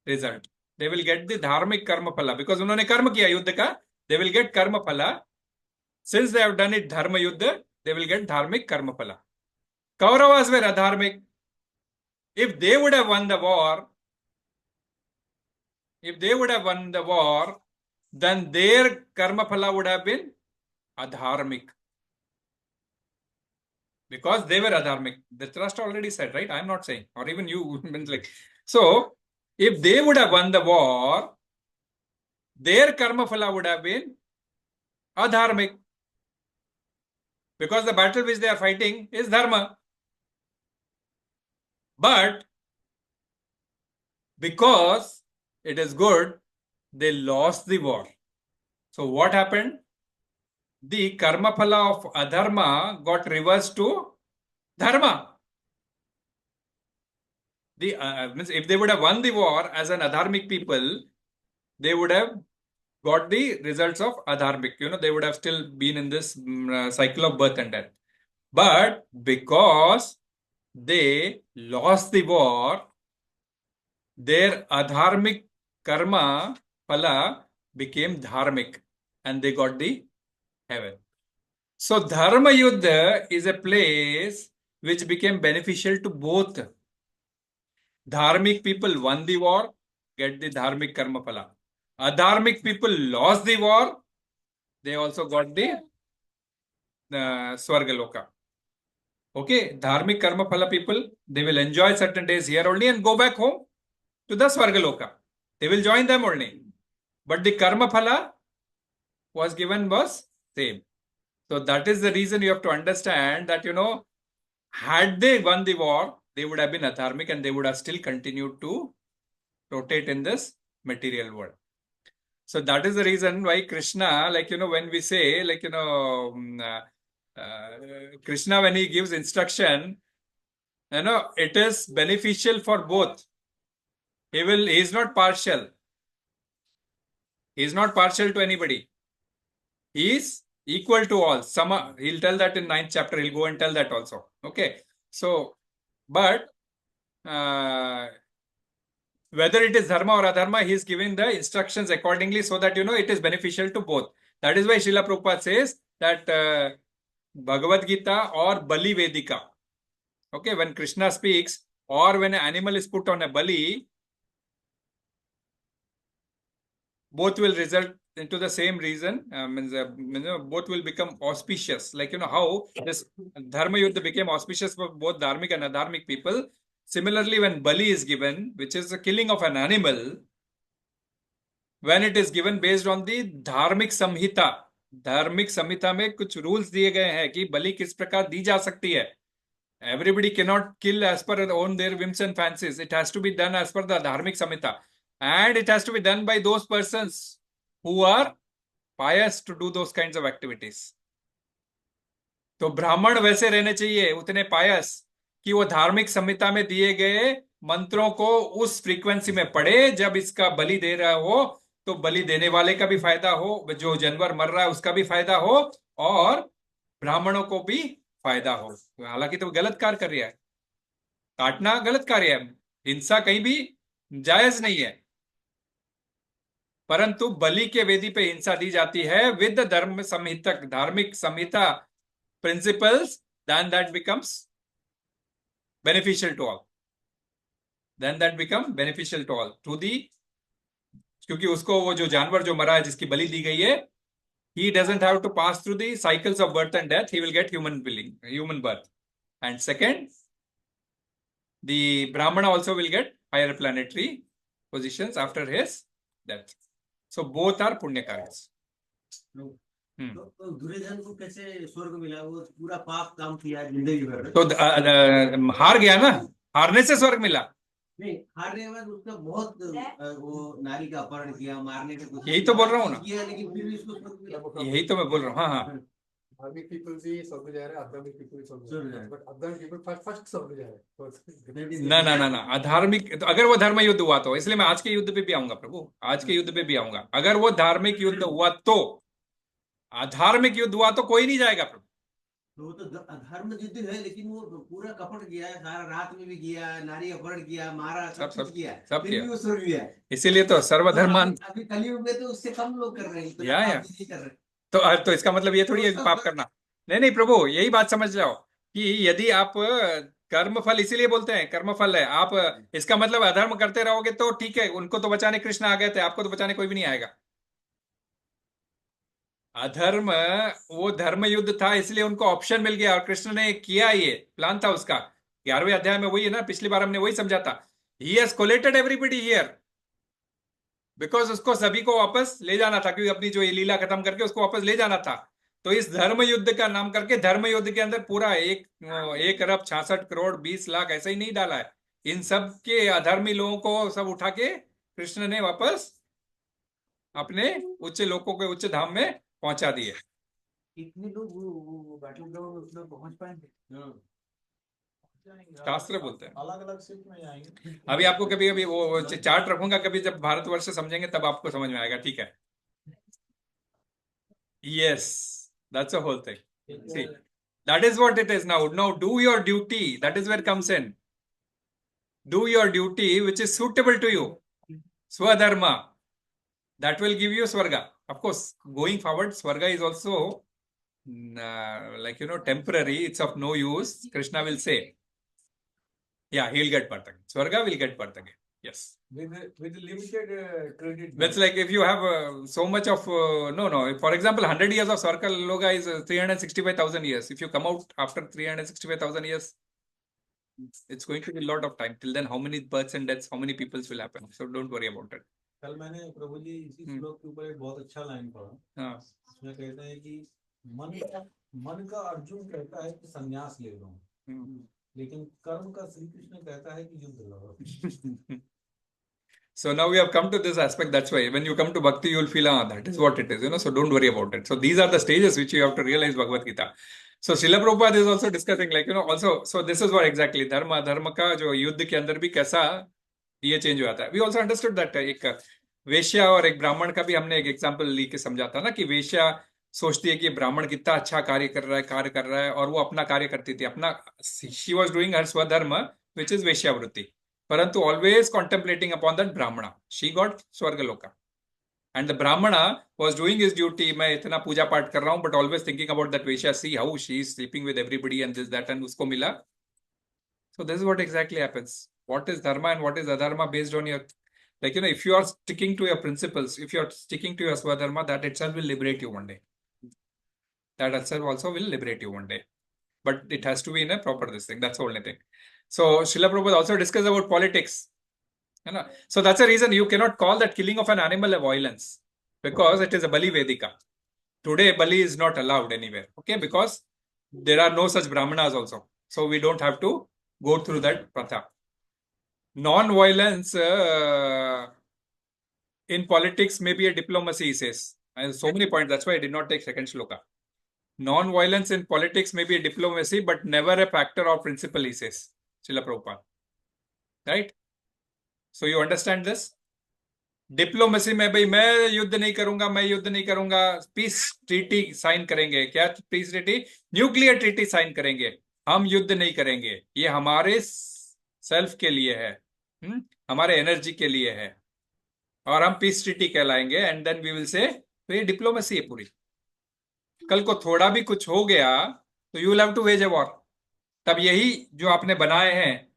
result. They will get the dharmic karma phala because उन्होंने कर्म किया युद्ध का. They will get karma phala. Since they have done it dharma yuddha, they will get dharmic karma phala. Kauravas were adharmic. If they would have won the war, then their karma phala would have been adharmic. Because they were adharmic. Dhritarashtra already said, right? I'm not saying, or even you. So, if they would have won the war, their karma phala would have been adharmic. Because the battle which they are fighting is dharma. But because it is good, they lost the war. So what happened? The karma phala of adharma got reversed to dharma. Means if they would have won the war as an adharmic people, they would have got the results of adharmic. They would have still been in this cycle of birth and death. But because they lost the war, their adharmic karma phala became dharmic, and they got the heaven. So dharma yuddha is a place which became beneficial to both. Dharmic people won the war, get the dharmic karma phala. Adharmic people lost the war, they also got the Swargaloka. Okay, dharmic karma phala people, they will enjoy certain days here only and go back home to the Swargaloka. They will join them only. But the karma phala was same. So that is the reason you have to understand that, had they won the war, they would have been adharmic and they would have still continued to rotate in this material world. So that is the reason why Krishna, when we say, Krishna, when he gives instruction, it is beneficial for both. He is not partial. He is not partial to anybody. He is equal to all. He'll tell that in 9th chapter. He'll go and tell that also. Okay. So, but whether it is dharma or adharma, he is giving the instructions accordingly so that, it is beneficial to both. That is why Srila Prabhupada says that Bhagavad Gita or Bali Vedika. Okay, when Krishna speaks or when an animal is put on a Bali, both will result into the same reason. Both will become auspicious. How this Dharma Yuddha became auspicious for both dharmic and adharmic people. Similarly, when Bali is given, which is the killing of an animal, when it is given based on the धार्मिक संहिता. धार्मिक संहिता में कुछ rules दिए गए हैं कि बलि किस प्रकार दी जा सकती है. Everybody cannot kill as per own their whims and fancies. It has to be done as per the dharmic samhita, and it has to be done by those persons who are pious to do those kinds of activities. तो ब्राह्मण वैसे रहने चाहिए, उतने पायस कि वो धार्मिक संहिता में दिए गए मंत्रों को उस फ्रीक्वेंसी में पढ़े जब इसका बलि दे रहा हो, तो बलि देने वाले का भी फायदा हो, जो जानवर मर रहा है उसका भी फायदा हो, और ब्राह्मणों को भी फायदा हो. हालांकि तो गलत कार्य कर रहा है, काटना गलत कार्य है, हिंसा कहीं भी जायज नहीं है, परंतु बलि के वेदी पे हिंसा दी जाती है विद धर्म संहितक धार्मिक संहिता principles, then that becomes beneficial to all. Then that become beneficial to all. To the, क्योंकि उसको वो जो जानवर जो मरा है जिसकी बलि दी गई है, he doesn't have to pass through the cycles of birth and death. He will get human birth. And second, the Brahmana also will get higher planetary positions after his death. So both are punya karyas. तो दुर्योधन को कैसे स्वर्ग मिला? वो पूरा पाप काम किया जिंदगी भर. तो हार गया ना, हारने से स्वर्ग मिला. नहीं, हारने के बाद उसका बहुत वो नारी का अपहरण किया, मारने का कुछ यही तो बोल रहा हूँ ना, किया, लेकिन फिर भी उसको स्वर्ग मिला. यही तो मैं बोल रहा हूँ. हाँ हाँ, धार्मिक पीपल भी स्वर्ग जा रहे हैं, अधार्मिक पीपल भी स्वर्ग जा रहे हैं, बट अधार्मिक पीपल फर्स्ट स्वर्ग जा रहे हैं. ना ना ना ना, अधार्मिक तो अगर वो धर्म युद्ध हुआ तो, इसलिए मैं आज के युद्ध पे भी आऊंगा प्रभु, आज के युद्ध पे भी आऊंगा. अगर वो धार्मिक युद्ध हुआ तो, अधार्मिक युद्ध हुआ तो कोई नहीं जाएगा प्रभु. तो वो तो धर्म युद्ध है, लेकिन वो पूरा कपट किया, सारा रात में भी किया, नारी अपहरण किया, मारा, सब किया, सब फिर किया. भी वो स्वर्ग गया. इसीलिए तो सर्वधर्मान. अभी कलयुग में तो उससे कम लोग कर रहे हैं, या नहीं कर रहे. तो इसका मतलब ये थोड़ी है पाप करना. नहीं नहीं प्रभु, यही बात समझ जाओ कि यदि आप कर्म फल, इसीलिए बोलते हैं कर्म फल है, आप इसका मतलब अधर्म करते रहोगे तो ठीक है, उनको तो बचाने कृष्ण आ गए थे, आपको तो बचाने कोई भी नहीं आएगा. अधर्म, वो धर्म युद्ध था इसलिए उनको ऑप्शन मिल गया, और कृष्ण ने किया, ये प्लान था उसका. 11वें अध्याय में वही है ना, पिछली बार हमने वही समझा था. He has collated everybody here because उसको सभी को वापस ले जाना था, क्योंकि अपनी जो ये लीला खत्म करके उसको वापस ले जाना था. तो इस धर्म युद्ध का नाम करके धर्म युद्ध के अंदर पूरा 1,66,20,20,00,000 ऐसे ही नहीं डाला है. इन सब के अधर्मी लोगों को सब उठा के कृष्ण ने वापस अपने उच्च लोकों के उच्च धाम में पहुंचा दिए. इतने लोग वो बैटल ग्राउंड उसमें पहुंच पाएंगे? शास्त्र बोलते हैं अलग अलग शिप में जाएंगे. अभी आपको कभी कभी वो चार्ट रखूंगा, कभी जब भारतवर्ष समझेंगे तब आपको समझ में आएगा. ठीक है. Yes, that's a whole thing. See, that is what it is now. Now do your duty. That is where it comes in. Do your duty which is suitable to you. Sva-dharma. That will give you Swarga. Of course, going forward, Swarga is also temporary. It's of no use. Krishna will say, yeah, he'll get birth again. Swarga will get birth again. Yes. With limited credit. That's like if you have so much of, for example, 100 years of Swarga Loga is 365,000 years. If you come out after 365,000 years, it's going to be a lot of time. Till then, how many births and deaths, how many peoples will happen? So don't worry about it. कल मैंने प्रभु जी इसी श्लोक के ऊपर एक बहुत अच्छा line पढ़ा. उसमें कहते हैं कि मन का अर्जुन कहता है कि संन्यास ले लो, लेकिन कर्म का श्री कृष्ण कहता है कि युद्ध लड़ो. So now we have come to this aspect. That's why when you come to bhakti, you will feel, that is what it is, So don't worry about it. So these are the stages which you have to realize Bhagavad Gita. So Srila Prabhupada is also discussing, also, so this is what exactly dharma का जो युद्ध के अंदर भी कैसा ये change हुआ था. We also understood that एक वेश्या और एक ब्राह्मण का भी हमने एक एग्जाम्पल लेके समझा था ना, कि वेश्या सोचती है कि ब्राह्मण कितना अच्छा कार्य कर रहा है, और वो अपना कार्य करती थी, अपना she was doing her sva-dharma, which is वेश्यावृत्ति, परंतु always contemplating upon that brahmana. She got Swargaloka. And the brahmana was doing his duty. मैं इतना पूजा पाठ कर रहा हूँ, but always thinking about that Vesha, see how she is sleeping with everybody and this, that, and उसको मिला. So this is what exactly happens. What is dharma and what is adharma based on your, if you are sticking to your principles, if you are sticking to your sva-dharma, that itself will liberate you one day. That itself also will liberate you one day. But it has to be in a proper this thing. That's the only thing. So Srila Prabhupada also discussed about politics. है ना. So that's a reason you cannot call that killing of an animal a violence, because it is a Bali Vedika. Today Bali is not allowed anywhere, okay, because there are no such brahmanas also, so we don't have to go through that pratha. Non-violence in politics may be a diplomacy, he says. And so many points, that's why I did not take second shloka. Non-violence in politics may be a diplomacy, but never a factor or principle, he says. Srila Prabhupada. Right? So you understand this? Diplomacy में भाई मैं युद्ध नहीं करूंगा, मैं युद्ध नहीं करूंगा, पीस ट्रीटी साइन करेंगे. क्या peace treaty? Nuclear treaty sign करेंगे. हम युद्ध नहीं करेंगे, ये हमारे सेल्फ के लिए है, हमारे एनर्जी के लिए है, और हम पीस ट्रीटी कहलाएंगे. And then we will say, तो ये डिप्लोमेसी है पूरी. कल को थोड़ा भी कुछ हो गया तो you will have to wage a war. तब यही जो आपने बनाए हैं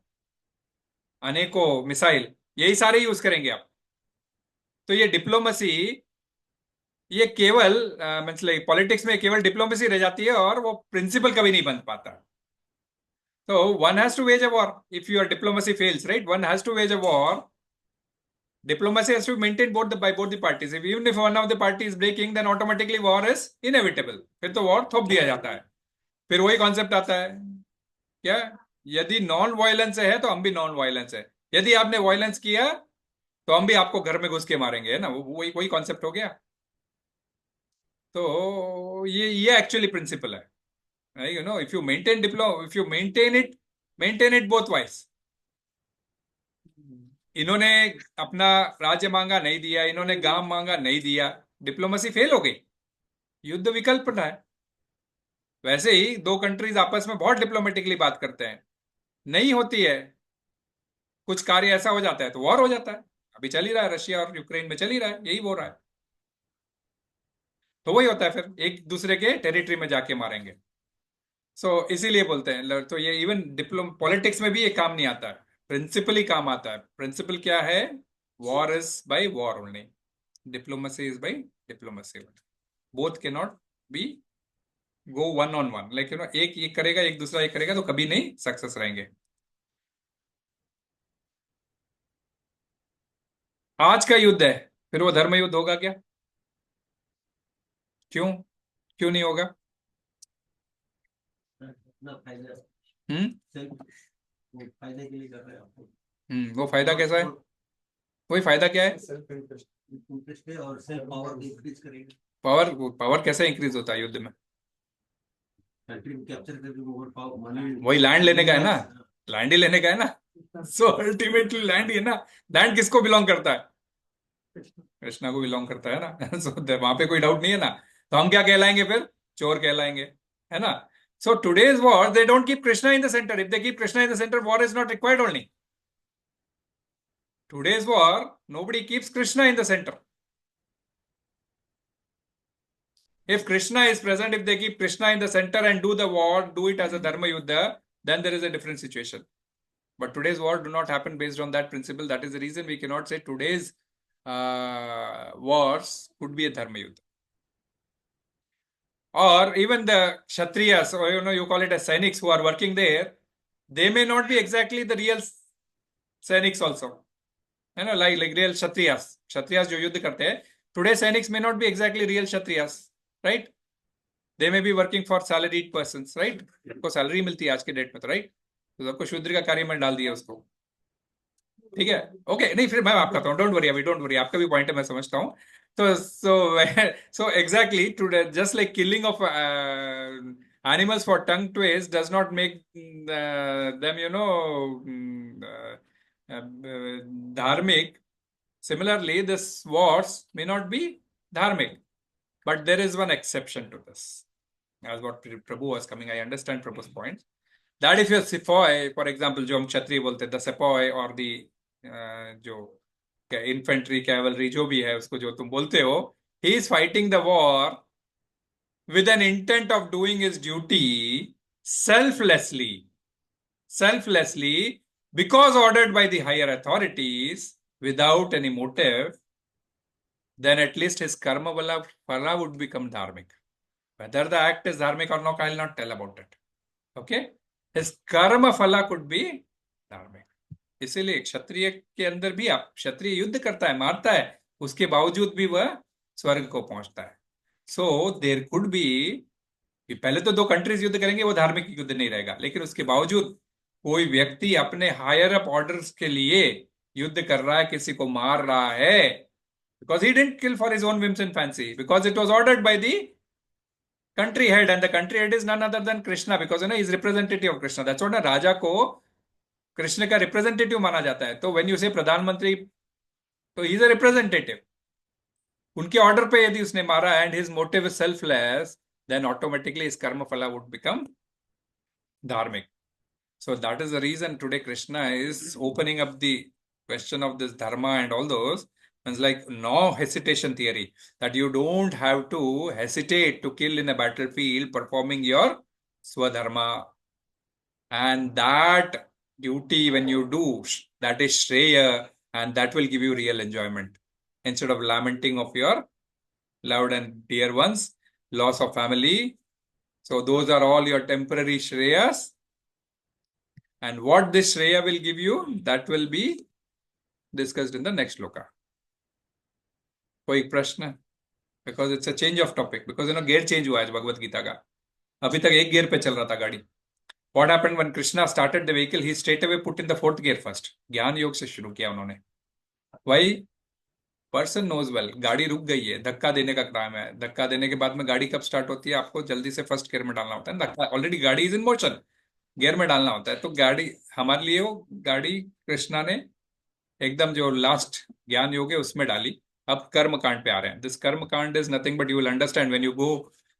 अनेकों मिसाइल, यही सारे यूज करेंगे आप. तो ये डिप्लोमेसी, ये केवल मतलब पॉलिटिक्स में केवल डिप्लोमेसी रह जाती है, और वो प्रिंसिपल कभी नहीं बन पाता. तो one has to wage a war if your diplomacy fails, right? One has to wage a war. Diplomacy has to be maintained by both the parties. Even if one of the party is breaking, then automatically war is inevitable. फिर तो war थोप दिया जाता है. फिर वही concept आता है क्या, यदि नॉन वायलेंस है तो हम भी नॉन वायलेंस है, यदि आपने वायलेंस किया तो हम भी आपको घर में घुस के मारेंगे, है ना. वही कॉन्सेप्ट हो गया. तो ये एक्चुअली प्रिंसिपल है. You know, if you maintain it both wise. इन्होंने अपना राज्य मांगा, नहीं दिया. इन्होंने गांव मांगा, नहीं दिया. डिप्लोमेसी फेल हो गई. युद्ध विकल्प है. वैसे ही दो कंट्रीज आपस में बहुत डिप्लोमेटिकली बात करते हैं, नहीं होती है, कुछ कार्य ऐसा हो जाता है तो वॉर हो जाता है. अभी चल ही रहा है, रशिया और यूक्रेन में चल ही रहा है, यही हो रहा है. तो वही होता है, फिर एक दूसरे के टेरिटरी में जाके मारेंगे. सो इसीलिए बोलते हैं. तो ये इवन पॉलिटिक्स में भी ये काम नहीं आता है, प्रिंसिपली काम आता है. प्रिंसिपल क्या है? War is by war only, diplomacy is by diplomacy. Both can not be go one on one. Like you know, एक करेगा, एक दूसरा एक करेगा, तो कभी नहीं सक्सेस रहेंगे. आज का युद्ध है, फिर वो धर्म युद्ध होगा क्या? क्यों नहीं होगा? फायदे के लिए कर रहे हैं. वो फायदा कैसा है? वही फायदा क्या है? सेल्फ इंटरेस्ट और सेल्फ पावर इंक्रीज करेंगे. पावर कैसे इंक्रीज होता है युद्ध में? कैप्चर करके ओवर पावर, वही लैंड लेने का है ना, लैंड ही लेने का है ना. सो अल्टीमेटली लैंड ही ना. लैंड किसको बिलोंग करता है? कृष्णा को बिलोंग करता है ना. सो वहां पे कोई डाउट नहीं है ना. तो हम क्या कहलाएंगे फिर? चोर कहलाएंगे, है ना. So today's war, they don't keep Krishna in the center. If they keep Krishna in the center, war is not required only. Today's war, nobody keeps Krishna in the center. If Krishna is present, if they keep Krishna in the center and do the war, do it as a dharma yuddha, then there is a different situation. But today's war do not happen based on that principle. That is the reason we cannot say today's wars could be a dharma yuddha. Or even the Kshatriyas, or you call it as Sainiks who are working there, they may not be exactly the real Sainiks also. Like real Kshatriyas. Kshatriyas jo yuddha karte hai, today Sainiks may not be exactly real Kshatriyas, right? They may be working for salaried persons, right? उनको salary मिलती है आज के date में, तो right? तो सबको शूद्र का कार्य में डाल दिया उसको. ठीक है, ओके. नहीं, फिर मैं बात करता हूँ. डोंट वरी, अभी डोंट वरी. आपका भी पॉइंट है, मैं समझता हूँ. So exactly, today, just like killing of animals for tongue twists does not make them, dharmic. Similarly, this wars may not be dharmic, but there is one exception to this. As what Prabhu was coming, I understand Prabhu's point. That if you're sepoy, for example, जो हम क्षत्रिय बोलते हैं, the sepoy or the जो infantry, cavalry, जो भी है उसको जो तुम बोलते हो, he is fighting the war with an intent of doing his duty selflessly, because ordered by the higher authorities without any motive, then at least his karma phala would become dharmic. Whether the act is dharmic or not, I will not tell about it. Okay? His karma phala could be dharmic. इसीलिए क्षत्रिय के अंदर भी आप क्षत्रिय युद्ध करता है, मारता है, उसके बावजूद भी वह स्वर्ग को पहुंचता है. सो देयर कुड बी, पहले तो 2 कंट्रीज युद्ध करेंगे, वो धार्मिक युद्ध नहीं रहेगा, लेकिन उसके बावजूद कोई व्यक्ति अपने हायर अप ऑर्डर्स के लिए युद्ध कर रहा है, किसी को मार रहा है, because he didn't kill for his own whims and fancy, because it was ordered by the country head, and the country head is none other than Krishna, because he is representative of Krishna. That's what ना राजा को कृष्ण का representative माना जाता है. तो when you say प्रधानमंत्री, तो he is a representative. उनके ऑर्डर पे यदि उसने मारा and his motive is selfless, then automatically his karma phala would become dharmic. So that is the reason today Krishna is opening up the question of this dharma and all those. It's like no hesitation theory, that you don't have to hesitate to kill in a battlefield performing your sva-dharma. And that duty when you do, that is chreyo, and that will give you real enjoyment. Instead of lamenting of your loved and dear ones, loss of family. So those are all your temporary shreyas. And what this shreya will give you, that will be discussed in the next loka. कोई प्रश्न? Because it's a change of topic. Because gear change हुआ है भगवत गीता का. अभी तक 1 gear पे चल रहा था गाड़ी. What happened when Krishna started the vehicle? He straight away put in the 4th gear first. ज्ञान योग से शुरू किया उन्होंने. Why? Person knows well. गाड़ी रुक गई है, धक्का देने का काम है. धक्का देने के बाद में गाड़ी कब स्टार्ट होती है? आपको जल्दी से फर्स्ट गियर में डालना होता है. धक्का ऑलरेडी गाड़ी इज इन मोशन, गियर में डालना होता है. तो गाड़ी हमारे लिए वो गाड़ी कृष्णा ने एकदम जो लास्ट ज्ञान योग है उसमें डाली. अब कर्म कांड पे आ रहे हैं. दिस कर्म कांड is nothing but you will understand when you go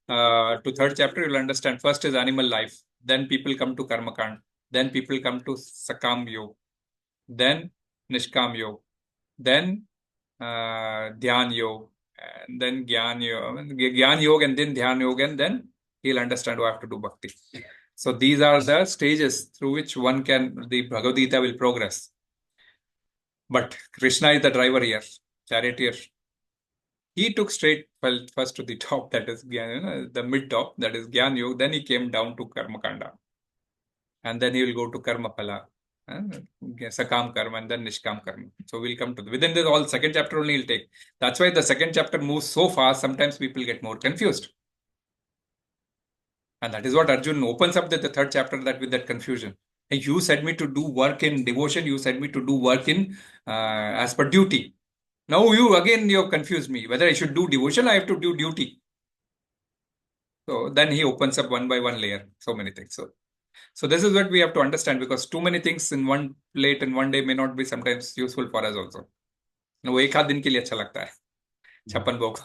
to 3rd chapter. You will understand. First is animal life, then people come to karma kand, then people come to sakam yog, then nishkam yog, then dhyan yog, and then gyan yog, and then dhyan yog, and then he'll understand who have to do bhakti. So these are the stages through which one can, the Bhagavad Gita will progress. But Krishna is the driver here, charioteer. He took straight first to the top, that is the mid top, that is Gyan Yoga. Then he came down to Karma Kanda. And then he will go to Karma Phala, Sakam Karma, and then Nishkam Karma. So we'll come to within this all 2nd chapter only he'll take. That's why the 2nd chapter moves so fast, sometimes people get more confused. And that is what Arjun opens up the 3rd chapter, that with that confusion. Hey, you said me to do work in devotion, you said me to do work in as per duty. Now you have confused me. Whether I should do devotion, I have to do duty. So then he opens up one by one layer, so many things. So this is what we have to understand, because too many things in one plate in one day may not be sometimes useful for us also. वो एक आध दिन के लिए अच्छा लगता है 56 भोग.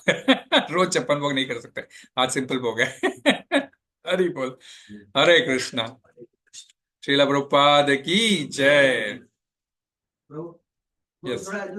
रोज 56 भोग नहीं कर सकते. आज सिंपल भोग है. हरि बोल. हरे कृष्णा. श्रील प्रभुपाद की जय. Yes.